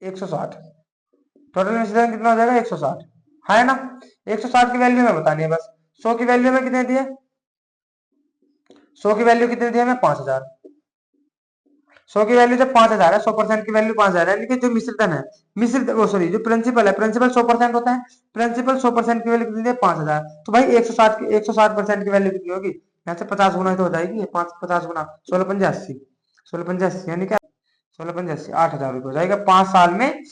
A: 160, टोटल मिश्रधन कितना हो जाएगा 160, है ना। 160 की वैल्यू में बतानी है बस, 100 की वैल्यू में कितने दिए, 100 की वैल्यू कितनी दी हमें 5,000, 100 की वैल्यू जब 5,000 है, 100% की वैल्यू 5,000 है, यानी कि जो मिश्रधन है, मिश्र वो सॉरी जो प्रिंसिपल है, प्रिंसिपल 100% होता है, प्रिंसिपल 100% की वैल्यू कितनी है 5,000, तो भाई 160% की वैल्यू कितनी होगी, यहाँ से 50 गुना तो हो जाएगी, 50 गुना 16×5 = 80, 16×5 यानी क्या 16×5 = 8,000 रुपये हो जाएगा 5 साल में,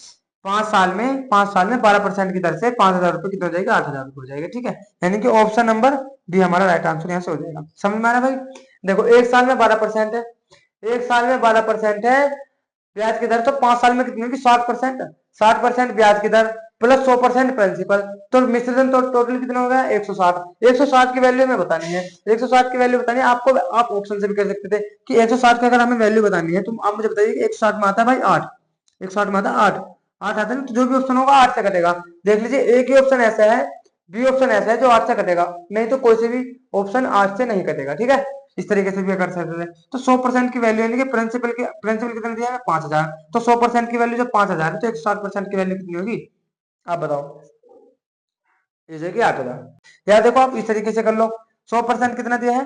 A: 12% की दर से 5,000 रुपये कितना हो जाएगा, 8,000 रुपये हो जाएगा, ठीक है। यानी कि ऑप्शन नंबर डी हमारा राइट आंसर यहाँ से हो जाएगा, समझ में आ रहा है भाई। देखो एक साल में 12% है, एक साल में 12% है, ब्याज की दर तो 5 साल में कितनी होगी, 60%। 60% ब्याज की दर प्लस 100% प्रिंसिपल, तो मिश्रण तो टोटल कितना हो गया, 160। 160 की वैल्यू हमें बतानी है, 160 की वैल्यू बतानी है आपको। आप ऑप्शन से भी कर सकते थे कि 160 की अगर हमें वैल्यू बतानी है, तो आप मुझे बताइए कि 160 में आता है भाई 8, 160 में आता है 8, 8 आता है ना, तो जो भी ऑप्शन होगा 8 से कटेगा। देख लीजिए एक ही ऑप्शन ऐसा है, बी ऑप्शन ऐसा है जो 8 से कटेगा, नहीं तो कोई से भी ऑप्शन 8 से नहीं कटेगा, ठीक है। इस तरीके से भी कर सकते थे। तो 100% की वैल्यू यानी कि प्रिंसिपल कितना दिया है, 5000, तो 100% की वैल्यू जब 5000 है तो 160% की वैल्यू कितनी होगी, आप बताओ। जैसे कि 8000। या देखो आप इस तरीके से कर लो, 100% कितना दिया है,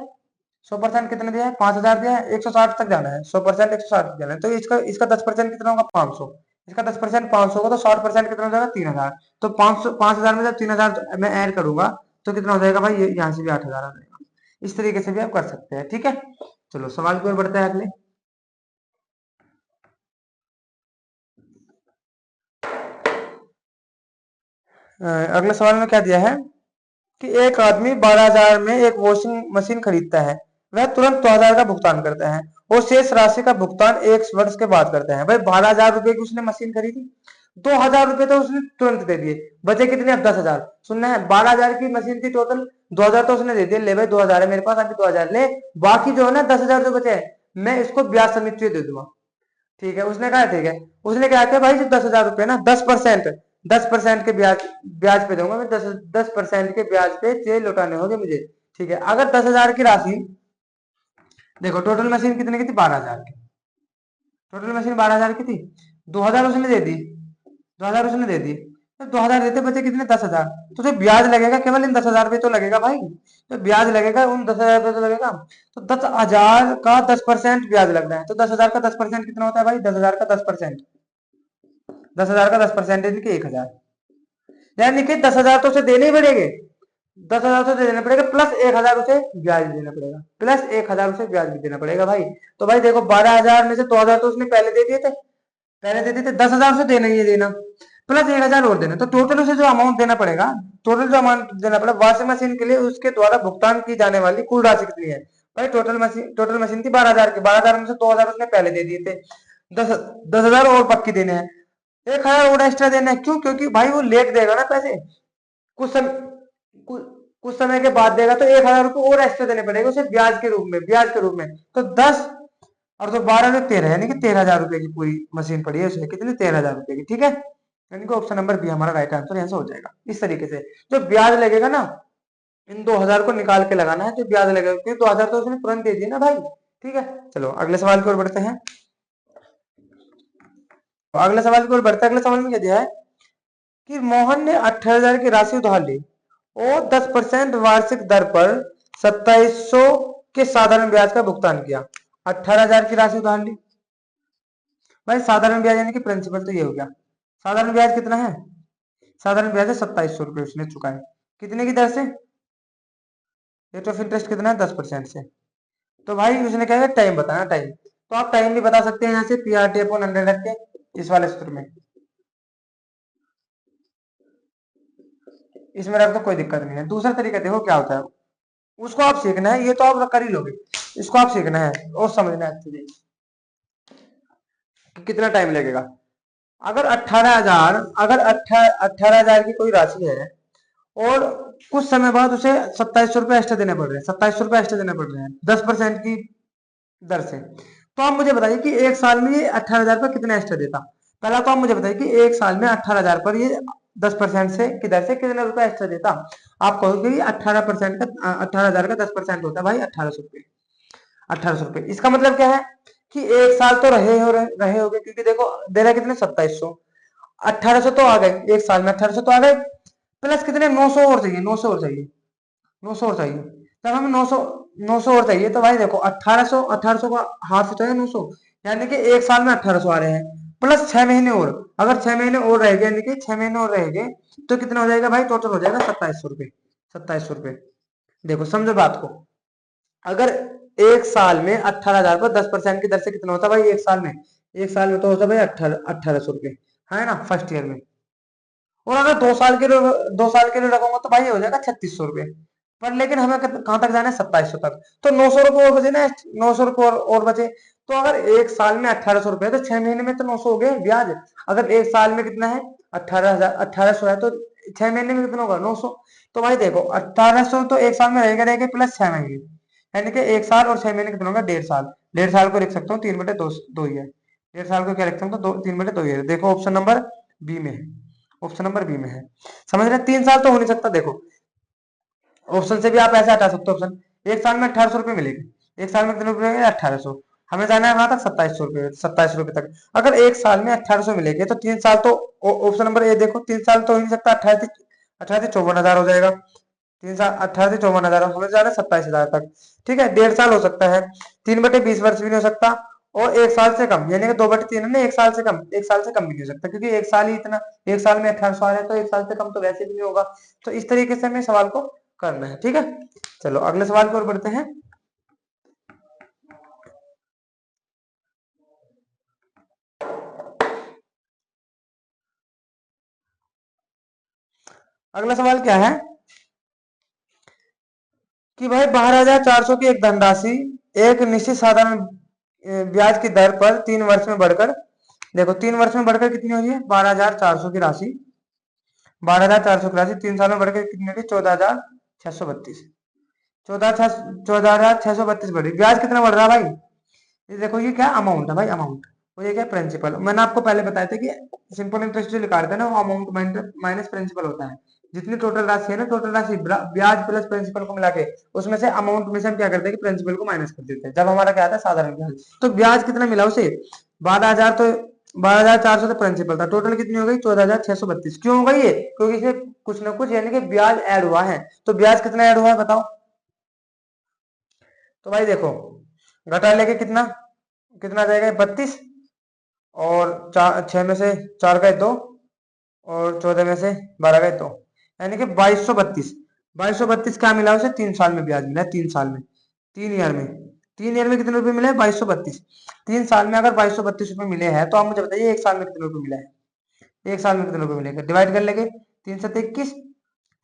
A: 100% कितना दिया है, 5000 दिया है, 160 तक जाना है, 100% 160 तक जाना है, तो इसका इसका 10% कितना होगा, 500। इसका 10% 500 होगा, तो 60% कितना हो जाएगा, 3000। तो 500 5000 में जब 3000 मैं ऐड करूंगा तो कितना हो जाएगा भाई, ये यहाँ से भी 8000 आ जाएगा। इस तरीके से भी आप कर सकते हैं, ठीक है। चलो सवाल की ओर बढ़ते हैं अगले। अगले सवाल में क्या दिया है कि एक आदमी 12,000 में एक वॉशिंग मशीन खरीदता है, वह तुरंत 2,000 का भुगतान करता है और शेष राशि का भुगतान 1 वर्ष के बाद करता है। भाई 12,000 रुपए की उसने मशीन खरीदी, 2,000 रुपए तो उसने तुरंत दे दिए, बचे कितने अब 10,000। सुनना है 12,000 की मशीन थी टोटल, 2,000 तो उसने दे दिए, ले भाई 2,000 है मेरे पास, अभी 2,000 ले, बाकी जो है ना 10,000 जो बचे हैं मैं इसको ब्याज समेत दे दूंगा। ठीक है, उसने कहा ठीक है, उसने क्या किया भाई, जो 10,000 रुपए ना 10%, 10% के ब्याज ब्याज पे दूंगा मैं, 10% के ब्याज पे चेक लौटाने होंगे मुझे। ठीक है, अगर 10,000 की राशि, देखो टोटल मशीन कितने की थी, 12,000 की, टोटल मशीन 12,000 की थी, 2,000 उसने दे दी, 2,000 उसने दे दी, तो 2,000 देते बचे कितने, 10,000। तो जो ब्याज लगेगा केवल इन 10,000 पे तो लगेगा भाई, तो ब्याज लगेगा उन 10,000 पे तो लगेगा। तो 10,000 का 10% ब्याज लग रहा है, तो 10,000 का 10% कितना होता है भाई, 10,000 का 10%, 10,000 का 10% यानी कि 1,000, यानी कि 10,000 तो उसे देने ही पड़ेंगे, 10,000 तो देना पड़ेगा, प्लस 1,000 उसे ब्याज देना पड़ेगा, प्लस 1,000 उसे ब्याज भी देना पड़ेगा भाई। तो भाई देखो 12,000 में से 2,000 तो उसने पहले दे दिए थे, पहले दे दिए थे, 10,000 उसे देना ही है देना, प्लस 1,000 और देना, तो टोटल उसे जो अमाउंट देना पड़ेगा, टोटल जो अमाउंट देना पड़ेगा वॉशिंग मशीन के लिए उसके द्वारा भुगतान की जाने वाली कुल राशि कितनी है। भाई टोटल मशीन थी 12,000 की, 12,000 में से 2,000 उसने पहले दे दिए थे, 10,000 और पक्की देने हैं, 1,000 और एक्स्ट्रा देना है, क्यों, क्योंकि भाई वो लेट देगा ना पैसे, कुछ समय कुछ, कुछ समय के बाद देगा, तो 1,000 रुपये और एक्स्ट्रा देने पड़ेगा उसे ब्याज के रूप में, ब्याज के रूप में। तो 10 और तो 12 में 13, यानी कि 13,000 रुपए की पूरी मशीन पड़ी है उसे, कितनी, 13,000 रुपए की, ठीक है। यानी कि ऑप्शन नंबर बी हमारा राइट आंसर यहाँ से हो जाएगा। इस तरीके से जो ब्याज लगेगा ना, इन 2,000 को निकाल के लगाना है, जो ब्याज लगेगा, क्योंकि 2,000 तो उसने तुरंत दे दिया ना भाई, ठीक है। चलो अगले सवाल की ओर बढ़ते हैं। तो अगले सवाल की ओर बढ़ते हैं, अगले सवाल में क्या दिया है कि मोहन ने 18,000 की राशि उधार ली और 10% वार्षिक दर पर 2,700 के साधारण ब्याज का भुगतान किया। 18,000 की राशि उधार ली, भाई साधारण ब्याज यानी कि प्रिंसिपल तो ये हो गया, साधारण ब्याज कितना है, साधारण ब्याज है 2,700 रुपए उसने चुकाए, कितने की दर से, रेट ऑफ इंटरेस्ट कितना है, 10% से। तो भाई उसने क्या है, टाइम बताना, टाइम, तो आप टाइम भी बता सकते हैं यहाँ से, पी आर टी अपॉन 100 रख के इस वाले सूत्र में, इसमें रख दो, कोई दिक्कत नहीं है। दूसरा तरीका देखो क्या होता है, उसको आप सीखना है, ये तो आप कर ही लोगे, इसको आप सीखना है और समझना है अच्छे से कि कितना टाइम लगेगा। अगर 18,000, अगर 18,000 की कोई राशि है और कुछ समय बाद उसे 2,700 रुपए एक्स्ट्रा देने पड़ रहे हैं, 2,700 रुपए एक्स्ट्रा देने पड़ रहे हैं 10% की दर से, तो आप मुझे बताइए कि एक साल में ये 18,000 पर कितना एक्स्ट्रा देता। पहला तो आप मुझे बताइए कि एक साल में 18,000 पर ये 10% से की दर से कितने रुपए एक्स्ट्रा देता। आप कहोगे 18% का, 18,000 का 10% होता है भाई 1,800 रुपए, 1,800 रुपए। इसका मतलब क्या है कि एक साल तो रहे हो गए, क्योंकि देखो दे रहा है कितने, 2,700, 1,800 तो आ गए, एक साल में 1,800 तो आ गए, प्लस कितने, 900 और चाहिए, 900 और चाहिए, 900 और चाहिए। जब हमें 900 900 और चाहिए, तो भाई देखो 1,800, 1,800 का हाथ से तो है 900, यानी कि एक साल में 1,800 आ रहे हैं, प्लस 6 महीने और, अगर 6 महीने और रह गए, यानी कि 6 महीने और रह गए, तो कितना हो जाएगा भाई, टोटल हो जाएगा 2,700 रुपए, 2,700 रुपए। देखो समझो बात को, अगर एक साल में 18,000 पर 10% की दर से कितना होता है भाई, एक साल में, एक साल में तो होता है भाई 1,800 रुपए, है ना, फर्स्ट ईयर में। और अगर 2 साल के लिए, 2 साल के लिए रखूंगा तो भाई हो जाएगा 3,600 रुपए, पर लेकिन हमें कहां तक जाना है, 2700 तक। तो 900 रुपये और बचे ना, 900 रुपये और बचे। तो अगर एक साल में 1800 रुपए तो 6 महीने में तो 900 हो गए ब्याज। अगर एक साल में कितना है, 1800 है, तो 6 महीने में कितना होगा, 900। तो भाई देखो 1800 तो एक साल में रहेगा रहेगा प्लस 6 महीने, यानी कि एक साल और 6 महीने कितना होगा, 1.5 साल। 1.5 साल को लिख सकता हूँ 3/2, 2 ही है। 1.5 साल को क्या लिख सकता हूँ, तो 3/2 ही है। देखो ऑप्शन नंबर बी में है, ऑप्शन नंबर बी में है। समझ रहे, 3 साल तो हो नहीं सकता। देखो ऑप्शन से भी आप ऐसे हटा सकते हो ऑप्शन। एक साल में 1800 रुपये मिलेगी, एक साल में कितने रुपए मिलेंगे, 1800। हमें जाना है कहाँ तक, 2700 रुपये, 2700 रुपये तक। अगर एक साल में 1800 मिलेंगे तो 3 साल तो, ऑप्शन नंबर ए देखो, 3 साल तो हो नहीं सकता, 18 से 54,000 हो जाएगा। 3 साल 18 से 54,000, हमें जाना है 27,000 तक। ठीक है, 1.5 साल हो सकता है, 3/20 वर्ष भी नहीं हो सकता, और एक साल से कम, यानी कि 2/3 है ना, एक साल से कम, एक साल से कम भी नहीं हो सकता, क्योंकि एक साल ही इतना, एक साल में 1800 आ रहा है, तो एक साल से कम तो वैसे भी नहीं होगा। तो इस तरीके से हमें सवाल को करना है। ठीक है, चलो अगले सवाल की ओर बढ़ते हैं। अगला सवाल क्या है कि भाई 12,400 की एक धनराशि एक निश्चित साधारण ब्याज की दर पर 3 वर्ष में बढ़कर, देखो 3 वर्ष में बढ़कर कितनी हो रही है, 12,400 की राशि, 12,400 की राशि 3 साल में बढ़कर कितनी हो रही है, 14,632, 14,632 बढ़ रही। ब्याज कितना बढ़ रहा है भाई, ये देखो ये क्या अमाउंट है भाई, अमाउंट, और ये क्या प्रिंसिपल। मैंने आपको पहले बताया था कि सिंपल इंटरेस्ट जो लिखा रहता है ना, वो अमाउंट माइनस प्रिंसिपल होता है। जितनी टोटल राशि है ना, टोटल राशि ब्याज प्लस प्रिंसिपल को मिला के, उसमें से अमाउंट में से हम क्या करते हैं कि प्रिंसिपल को माइनस कर देते हैं, जब हमारा क्या आता है साधारण ब्याज। तो ब्याज कितना मिला उसे, 12,000, तो 12,400 तो प्रिंसिपल था, टोटल कितनी हो गई, 14,632। क्यों हो गई ये, क्योंकि इसमें कुछ ना कुछ यानी कि ब्याज ऐड हुआ है। तो ब्याज कितना ऐड हुआ है बताओ। तो भाई देखो घटा लेके कितना, कितना आ जाएगा, 32, और 6 में से 4 गए 2, और 14 में से 12 गए 2, यानी कि 2232। 2232 क्या मिला उसे, 3 साल में ब्याज मिला है, 3 साल में, 3 ईयर में, 3 ईयर में कितने रुपए मिले हैं, 2232। 3 साल में अगर 2232 रुपए मिले हैं, तो आप मुझे बताइए एक साल में कितने रुपए मिला है, एक साल में कितने रुपए मिलेगा, डिवाइड कर लेंगे, 3 से 21,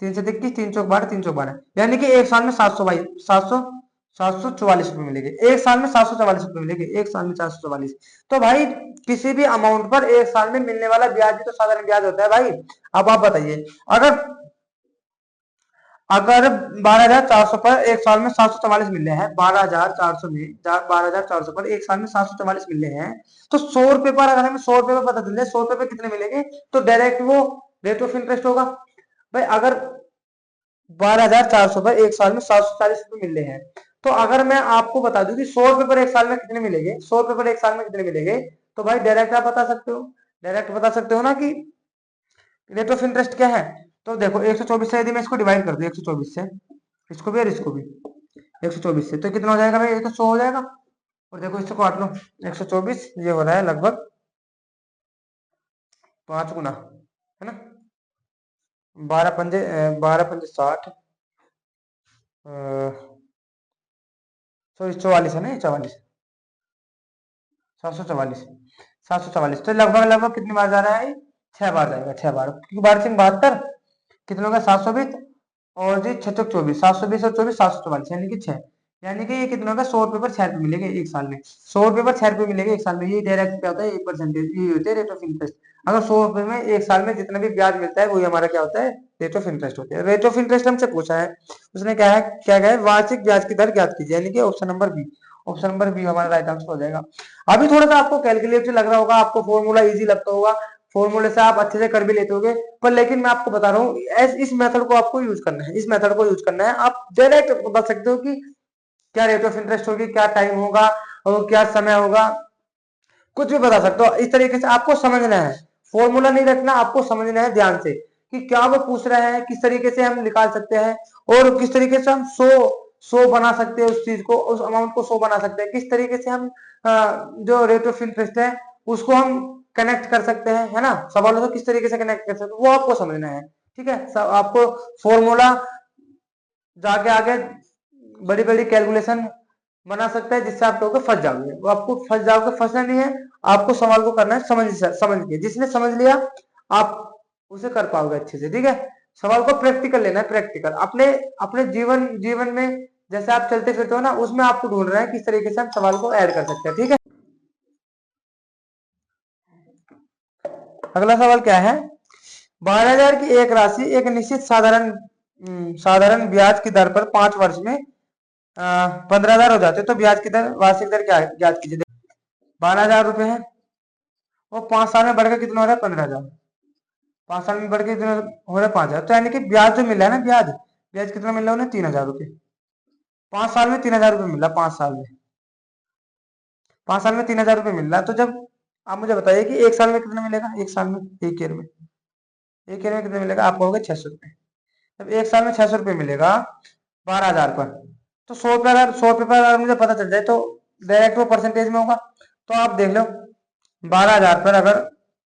A: 3 से 21, 3 चौक 12, 3 चौक 12, यानी कि एक साल में 744 रुपए मिलेंगे, एक साल में 744 रुपए मिलेंगे, एक साल में 444। तो भाई किसी भी अमाउंट पर एक साल में मिलने वाला ब्याज भी तो साधारण ब्याज होता है भाई। अब आप बताइए, अगर अगर 12,400 पर एक साल में 744 मिल रहे हैं, 12,400 में 12,400 पर एक साल में 744 मिल रहे हैं, तो 100 रुपए पर अगर हमें 100 रुपए पर पता चल जाए 100 रुपए पर कितने मिलेंगे, तो डायरेक्ट वो रेट ऑफ इंटरेस्ट होगा। भाई अगर 12,400 पर एक साल में 740 रुपए मिल रहे हैं, तो अगर मैं आपको बता दूं कि 100 रुपए पर एक साल में कितने मिलेंगे, 100 रुपए पर एक साल में कितने मिलेंगे, तो भाई डायरेक्ट आप बता सकते हो, डायरेक्ट बता सकते हो ना कि रेट ऑफ इंटरेस्ट क्या है। तो देखो 124 से यदि मैं इसको डिवाइड कर दूं, 124 से, इसको भी और इसको भी 124 से, तो कितना हो जाएगा भाई, ये तो 100 हो जाएगा। और देखो इससे काट लो, 124 ये हो रहा है लगभग 5 गुना, है ना, 12 पंजे 60, सॉरी 44 है ना, ये 44, 744, 744, तो लगभग लगभग कितनी बार जा रहा है, 6 बार जाएगा, 6 बार, क्योंकि 12 से 72 कितने होगा, 720, और जी 6 चौक 24, 720 और 24, 744, यानी कि 6, यानी कि ये कितना होगा, 100 रुपए पर 6 रुपए मिलेंगे एक साल में, 100 रुपए पर 6 रुपए मिलेंगे एक साल में। ये डायरेक्ट क्या होता है, 1% ये होता है रेट ऑफ इंटरेस्ट। अगर 100 रुपए में एक साल में जितना भी ब्याज मिलता है, वही हमारा क्या होता है, रेट ऑफ इंटरेस्ट होता है। रेट ऑफ इंटरेस्ट हमसे पूछा है, उसने क्या है, क्या कहा है, वार्षिक ब्याज की दर ज्ञात कीजिए, यानी कि option number B, option number B हमारा राइट आंसर हो जाएगा। अभी थोड़ा सा आपको कैलकुलेटर लग रहा होगा, आपको फॉर्मूला इजी लगता होगा, फॉर्मूले से आप अच्छे से कर भी लेते होगे, पर लेकिन मैं आपको बता रहा हूँ इस मेथड को आपको यूज करना है, इस मेथड को यूज करना है। आप डायरेक्ट बता सकते हो कि क्या रेट ऑफ इंटरेस्ट होगी, क्या टाइम होगा, और क्या समय होगा, कुछ भी बता सकते हो। इस तरीके से आपको समझना है, फॉर्मूला नहीं रखना, आपको समझना है ध्यान से कि क्या वो पूछ रहा है, किस तरीके से हम निकाल सकते हैं, और किस तरीके से हम 100 बना सकते हैं, उस चीज को, उस अमाउंट को 100 बना सकते हैं, किस तरीके से हम जो रेट ऑफ इंटरेस्ट है उसको हम कनेक्ट कर सकते हैं, है ना, सवालों से किस तरीके से कनेक्ट कर सकते हैं, वो आपको समझना है। ठीक है, सब आपको फॉर्मूला जाके आगे बड़ी बड़ी कैलकुलेशन बना सकता है, जिससे आप लोग फंस जाओगे, वो आपको फंस जाओगे, फंसना नहीं है, आपको सवाल को करना है समझ के, जिसने समझ लिया आप उसे कर पाओगे अच्छे से। ठीक है, सवाल को प्रैक्टिकल लेना है, प्रैक्टिकल अपने अपने जीवन जीवन में जैसे आप चलते फिरते हो ना, उसमें आपको ढूंढना है किस तरीके से हम सवाल को ऐड कर सकते हैं। ठीक है, अगला सवाल क्या है, 12,000 की एक राशि एक निश्चित साधारण ब्याज की दर पर 5 वर्ष में 15,000 हो जाते, तो ब्याज की दर, वार्षिक दर क्या ज्ञात कीजिए। 12,000 रुपए है, वो 5 साल में बढ़कर कितना हो रहा है, 15,000। 5 साल में बढ़ के कितना हो रहा है, 5,000। तो यानी कि ब्याज जो मिल रहा है ना, ब्याज ब्याज कितना मिल रहा है उन्हें, 3,000 रुपये। 5 साल में 3,000 रुपये मिल रहा है, 5 साल में, 5 साल में 3,000 रुपये मिल रहा है। तो जब आप मुझे बताइए कि एक साल में कितना मिलेगा, एक साल में, एक ईयर में, एक ईयर में कितना मिलेगा, आपको होगा 600 रुपये। जब एक साल में 600 रुपये मिलेगा 12,000 पर, तो 100 रुपये, अगर 100 रुपये पर अगर मुझे पता चल जाए तो डायरेक्ट वो परसेंटेज में होगा। तो आप देख लो, 12,000 पर अगर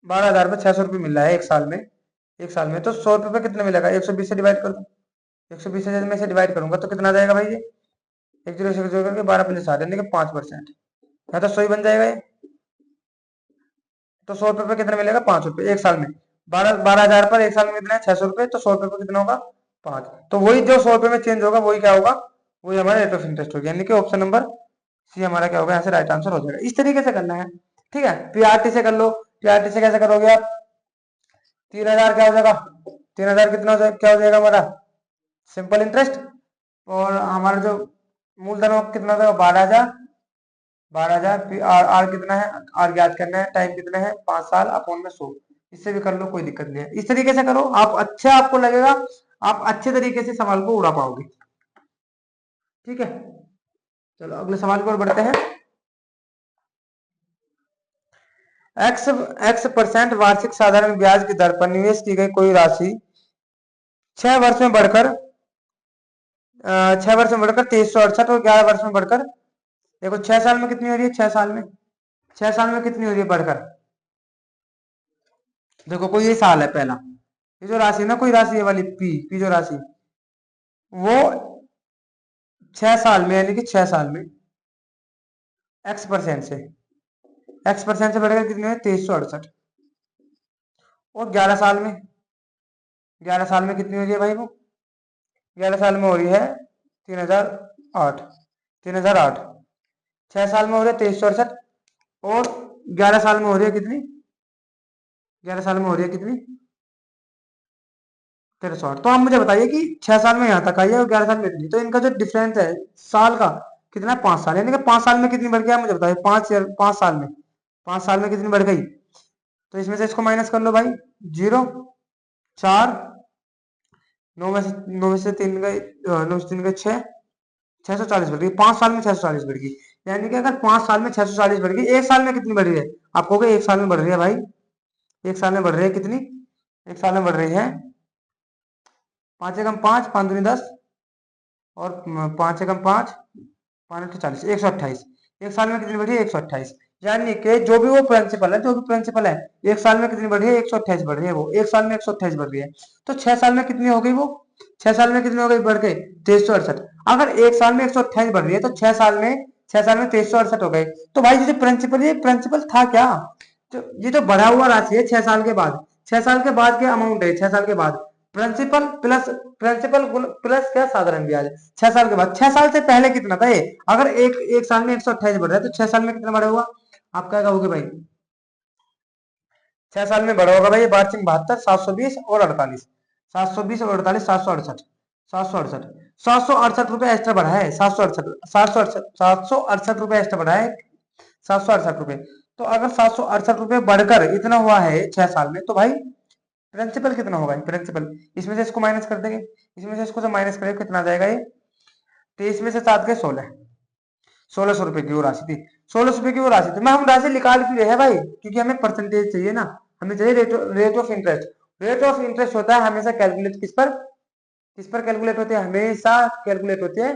A: 12,000 पर 600 रुपये मिल रहा है एक साल में, एक साल में, तो 100 रुपये पर कितना मिलेगा, 120 से डिवाइड कर दो। 120 में से डिवाइड करूंगा तो कितना आ जाएगा भाई, ये एक जीरो से जोड़ करके 12 + 7 यानी कि 5%, या तो 100 ही बन जाएगा ये। तो 100 रुपये पर कितना मिलेगा, 5 रुपये एक साल में। 12,000 पर एक साल में कितना है, 600 रुपये, तो 100 रुपये पर कितना होगा, 5। तो वही जो 100 रुपये में चेंज होगा वही क्या होगा, वही हमारा रेट ऑफ इंटरेस्ट होगा, यानी कि ऑप्शन नंबर सी हमारा क्या होगा, यहाँ से राइट आंसर हो जाएगा। इस तरीके से करना है। ठीक है, पीआरटी से कर लो। पीआरटी से कैसे करोगे आप, 3,000 क्या हो जाएगा, 3,000 कितना हो जाएगा, क्या हो जाएगा हमारा, सिंपल इंटरेस्ट। और हमारा जो मूलधन वो कितना होगा, 12,000। 12,000 आर कितना है, आर ज्ञात करना है, टाइम कितना है, 5 साल, अपॉन में 100। इससे भी कर लो, कोई दिक्कत नहीं है। इस तरीके से करो, आप अच्छा आपको लगेगा, आप अच्छे तरीके से सवाल को उड़ा पाओगे। ठीक है, चलो अगले सवाल की ओर बढ़ते हैं। x% वार्षिक साधारण ब्याज की दर पर निवेश की गई कोई राशि 6 वर्ष में बढ़कर 2368, और 11 वर्ष में बढ़कर, देखो 6 साल में कितनी हो रही है, 6 साल में, 6 साल में कितनी हो रही है बढ़कर, देखो कोई ये साल है पहला, ये जो राशि ना, कोई राशि ये वाली पी जो राशि, वो 6 साल में, यानी कि 6 साल में x% से बढ़कर कितनी है, 2368। और 11 साल में, 11 साल में कितनी हो रही है भाई वो, 11 साल में हो रही है 3,008, 3,008। 6 साल में हो रही है 2368, और 11 साल में हो रही है कितनी, 11 साल में हो रही है कितनी, 1308। तो आप मुझे बताइए कि 6 साल में यहाँ तक आई है और 11 साल में इतनी, तो इनका जो डिफरेंस है साल का कितना है, 5 साल, यानी कि 5 साल में कितनी बढ़ गया मुझे बताइए, 5 साल में, 5 साल में कितनी बढ़ गई। तो इसमें से इसको माइनस कर लो भाई, 0, 4, 9 में से 3 गए, 9 से 3 गए 6, 640 बढ़ गई। 5 साल में 640 बढ़ गई, यानी कि अगर 5 साल में 640 बढ़ गई, एक साल में कितनी बढ़ रही है, आप कहोगे एक साल में बढ़ रही है भाई, एक साल में बढ़ रही है कितनी, एक साल में बढ़ रही है 5 एकम 5, 5 दूनी 10, और 5 एकम 5, 5 40, 128। एक साल में कितनी बढ़ी है, 128। यानी कि जो भी वो प्रिंसिपल है, जो भी प्रिंसिपल है, एक साल में कितनी बढ़ रही है, 128 बढ़ रही है, वो एक साल में 128 बढ़ रही है। तो 6 साल में कितनी हो गई वो, 6 साल में कितनी हो गई बढ़ के, 2368। अगर एक साल में 128 बढ़ रही है, तो 6 साल में 2368 हो गए। तो भाई जो प्रिंसिपल, ये प्रिंसिपल था क्या, तो ये जो बढ़ा हुआ राशि है 6 साल के बाद, 6 साल के बाद के अमाउंट है, 6 साल के बाद प्रिंसिपल प्लस क्या, साधारण ब्याज। 6 साल के बाद, 6 साल से पहले कितना था ये, अगर एक साल में 128 बढ़ रहा है, तो 6 साल में कितना बढ़ा हुआ, आप क्या कहोगे भाई, 6 साल में बढ़ा होगा भाई, 12×72, 720 और 48, 720 और 48, 768, 768, 768 रुपए एक्स्ट्रा बढ़ा है, 768 रुपए एक्स्ट्रा बढ़ा है, 768 रुपए। तो अगर 768 रुपए बढ़कर इतना हुआ है 6 साल में, तो भाई प्रिंसिपल कितना होगा, प्रिंसिपल, इसमें से इसको माइनस कर देंगे, इसमें से इसको माइनस करेंगे, कितना आ जाएगा ये, 23 में से 7 के 16, 1,600 रुपए की वो राशि थी, 1,600 रुपए की वो राशि थी। मैं हम राशि निकाल क्यों रहे हैं भाई, क्योंकि हमें परसेंटेज चाहिए ना, हमें चाहिए rate of interest. Rate of interest होता है हमेशा कैलकुलेट किस पर कैलकुलेट होते हैं, हमेशा कैलकुलेट होते हैं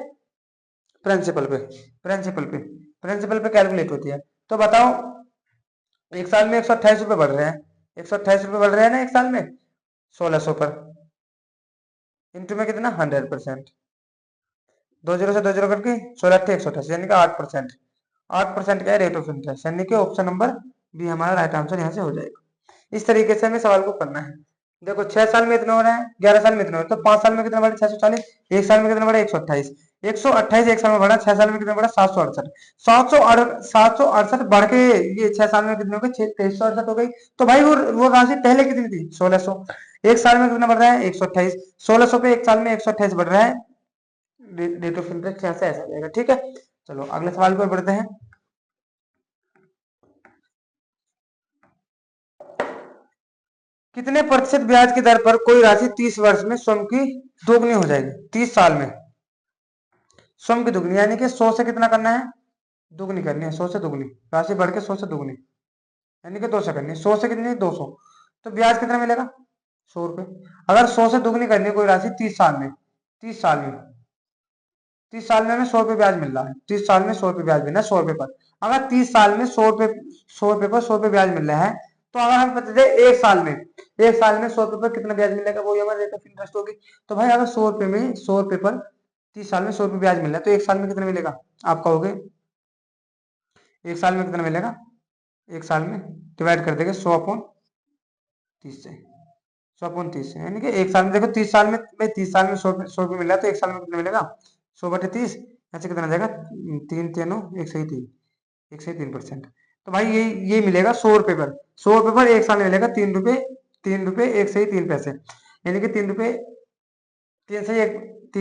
A: प्रिंसिपल पे, प्रिंसिपल पे कैलकुलेट होती है। तो बताओ, एक साल में 128 रुपए बढ़ रहे हैं, 128 रुपए बढ़ रहे हैं ना एक साल में, 1,600 पर इंटू में कितना, 100%, 2 जीरो से 2 जीरो करके 16 × 128, यानी कि 8%, 8% का है रेट ऑफ इंटरेस्ट, यानी कि ऑप्शन नंबर बी हमारा राइट आंसर यहाँ से हो जाएगा। इस तरीके से हमें सवाल को करना है, देखो 6 साल में इतने हो रहे हैं, 11 साल में इतने हो रहे हैं, तो 5 साल में कितना बढ़ा 640, 1 साल में कितना बढ़ा 128, 128 1 साल में बढ़ा, 6 साल में कितना बढ़ा 768, 768 बढ़ के ये 6 साल में कितने हो गए 2368 हो गई। तो भाई वो राशि पहले कितनी थी 1600। 1 साल में कितना बढ़ रहा है 128, 1600 पे 1 साल में 128 बढ़ रहा है, रेट ऑफ इंटरेस्ट यहाँ से ऐसा जाएगा। ठीक है, चलो अगले सवाल पर बढ़ते हैं। कितने प्रतिशत ब्याज की दर पर कोई राशि 30 वर्ष में स्वयं की दोगुनी हो जाएगी? 30 साल में स्वयं की दुगनी, यानी कि 100 से कितना करना है दुगनी करनी है, 100 से दुगनी, राशि बढ़ के 100 से दुगनी, यानी कि 2 से करनी है, 100 से कितनी 200, तो ब्याज कितना मिलेगा 100 रुपए। अगर 100 से दुगनी करनी है कोई राशि 30 साल में, 30 साल में 30 साल में हमें 100 रुपए ब्याज मिल रहा है, 30 साल में 100 रुपए ब्याज मिल रहा है 100 रुपए पर। अगर 30 साल में 100 रुपए, 100 रुपए पर 100 रुपए ब्याज मिल रहा है, तो अगर हम पता चले एक साल में, 100 रुपए पर कितना ब्याज मिलेगा, वो हमारे रेट ऑफ इंटरेस्ट होगी। तो भाई अगर 100 रुपए में 100 रुपए पर 30 साल में 100 रुपए ब्याज मिल रहा है, तो एक साल में कितना मिलेगा आप कहोगे, एक साल में कितना मिलेगा, एक साल में डिवाइड कर देंगे 100/30 से, 100/30 से, यानी कि एक साल में देखो 30 साल में भाई 30 साल में 100 रुपये मिला, तो एक साल में कितना मिलेगा 100/30, ऐसे कितना जाएगा 3 3 103%। तो भाई ये मिलेगा 100 रुपये पर, 100 रुपये पर एक साल में मिलेगा 3 रुपये, 3 रुपये 1 सही 3 पैसे, यानी कि 3 रुपये, 3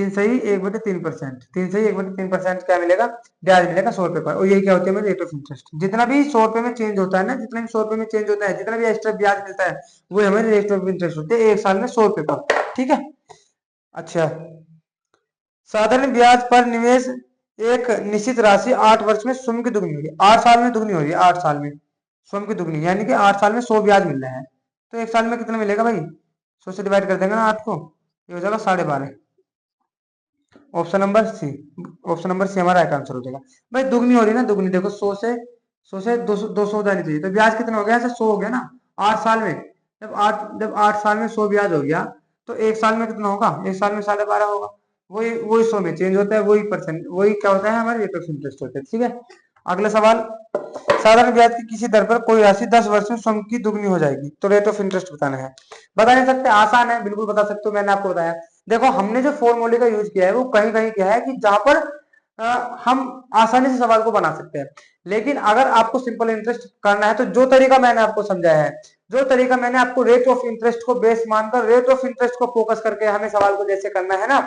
A: सही 1/3%, 3 सही 1/3% क्या मिलेगा ब्याज मिलेगा 100 रुपये पर। और यही क्या होती है मेरी रेट ऑफ इंटरेस्ट। जितना भी 100 रुपये में चेंज होता है ना, जितना भी 100 रुपये में चेंज होता है, जितना भी एक्स्ट्रा ब्याज मिलता है, वो हमारी रेट ऑफ इंटरेस्ट होती है एक साल में 100 रुपये पर। ठीक है, अच्छा, साधारण ब्याज पर निवेश एक निश्चित राशि 8 वर्ष में स्वयं की दुगनी हो रही है, 8 साल में दुगनी हो रही है, 8 साल में स्वयं की दुगनी, यानी कि 8 साल में 100 ब्याज मिल रहा है, तो एक साल में कितना मिलेगा भाई 100 से डिवाइड कर देंगे ना 8 को, ये हो जाएगा 12.5। Option number C, option number C हमारा राइट आंसर हो जाएगा। भाई दुगनी हो रही है ना, दुगनी देखो 100 से 200 हो जानी चाहिए, तो ब्याज कितना हो गया, ऐसे 100 हो गया ना 8 साल में। जब 8 साल में 100 ब्याज हो गया, तो एक साल में कितना होगा, एक साल में 12.5 होगा। वही वही 100 में चेंज होता है, वही परसेंट, वही क्या होता है हमारे रेट ऑफ इंटरेस्ट होता है। ठीक है, अगला सवाल, साधारण ब्याज की किसी दर पर कोई राशि 10 वर्ष में स्वयं की दुगनी हो जाएगी, तो रेट ऑफ इंटरेस्ट बताना है। बता नहीं सकते, आसान है, बिल्कुल बता सकते हो, मैंने आपको बताया। देखो हमने जो फॉर्मूले का यूज किया है वो कहीं कहीं क्या है कि जहां पर हम आसानी से सवाल को बना सकते हैं, लेकिन अगर आपको सिंपल इंटरेस्ट करना है, तो जो तरीका मैंने आपको समझाया है, जो तरीका मैंने आपको रेट ऑफ इंटरेस्ट को बेस मानकर रेट ऑफ इंटरेस्ट को फोकस करके हमें सवाल को जैसे करना है ना,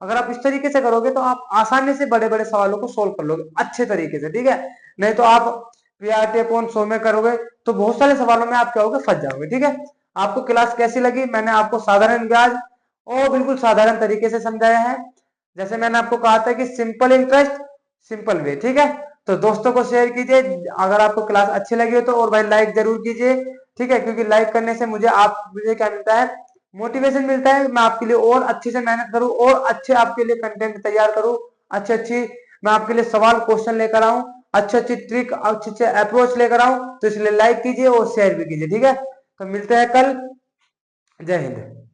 A: अगर आप इस तरीके से करोगे तो आप आसानी से बड़े बड़े सवालों को सोल्व कर लोगे अच्छे तरीके से। ठीक है, नहीं तो आप पीआरटी अपॉन 100 में करोगे तो बहुत सारे सवालों में आप क्या होगे, फंस जाओगे। ठीक है, आपको क्लास कैसी लगी, मैंने आपको साधारण ब्याज और बिल्कुल साधारण तरीके से समझाया है, जैसे मैंने आपको कहा था कि सिंपल इंटरेस्ट सिंपल वे। ठीक है, तो दोस्तों को शेयर कीजिए, अगर आपको क्लास अच्छी लगी हो तो, और भाई लाइक जरूर कीजिए। ठीक है, क्योंकि लाइक करने से मुझे क्या मिलता है, मोटिवेशन मिलता है, मैं आपके लिए और अच्छे से मेहनत करूं और अच्छे आपके लिए कंटेंट तैयार करूं, अच्छी मैं आपके लिए सवाल क्वेश्चन लेकर आऊं, अच्छी ट्रिक अच्छे अप्रोच लेकर आऊं। तो इसलिए लाइक कीजिए और शेयर भी कीजिए। ठीक है, तो मिलते हैं कल, जय हिंद।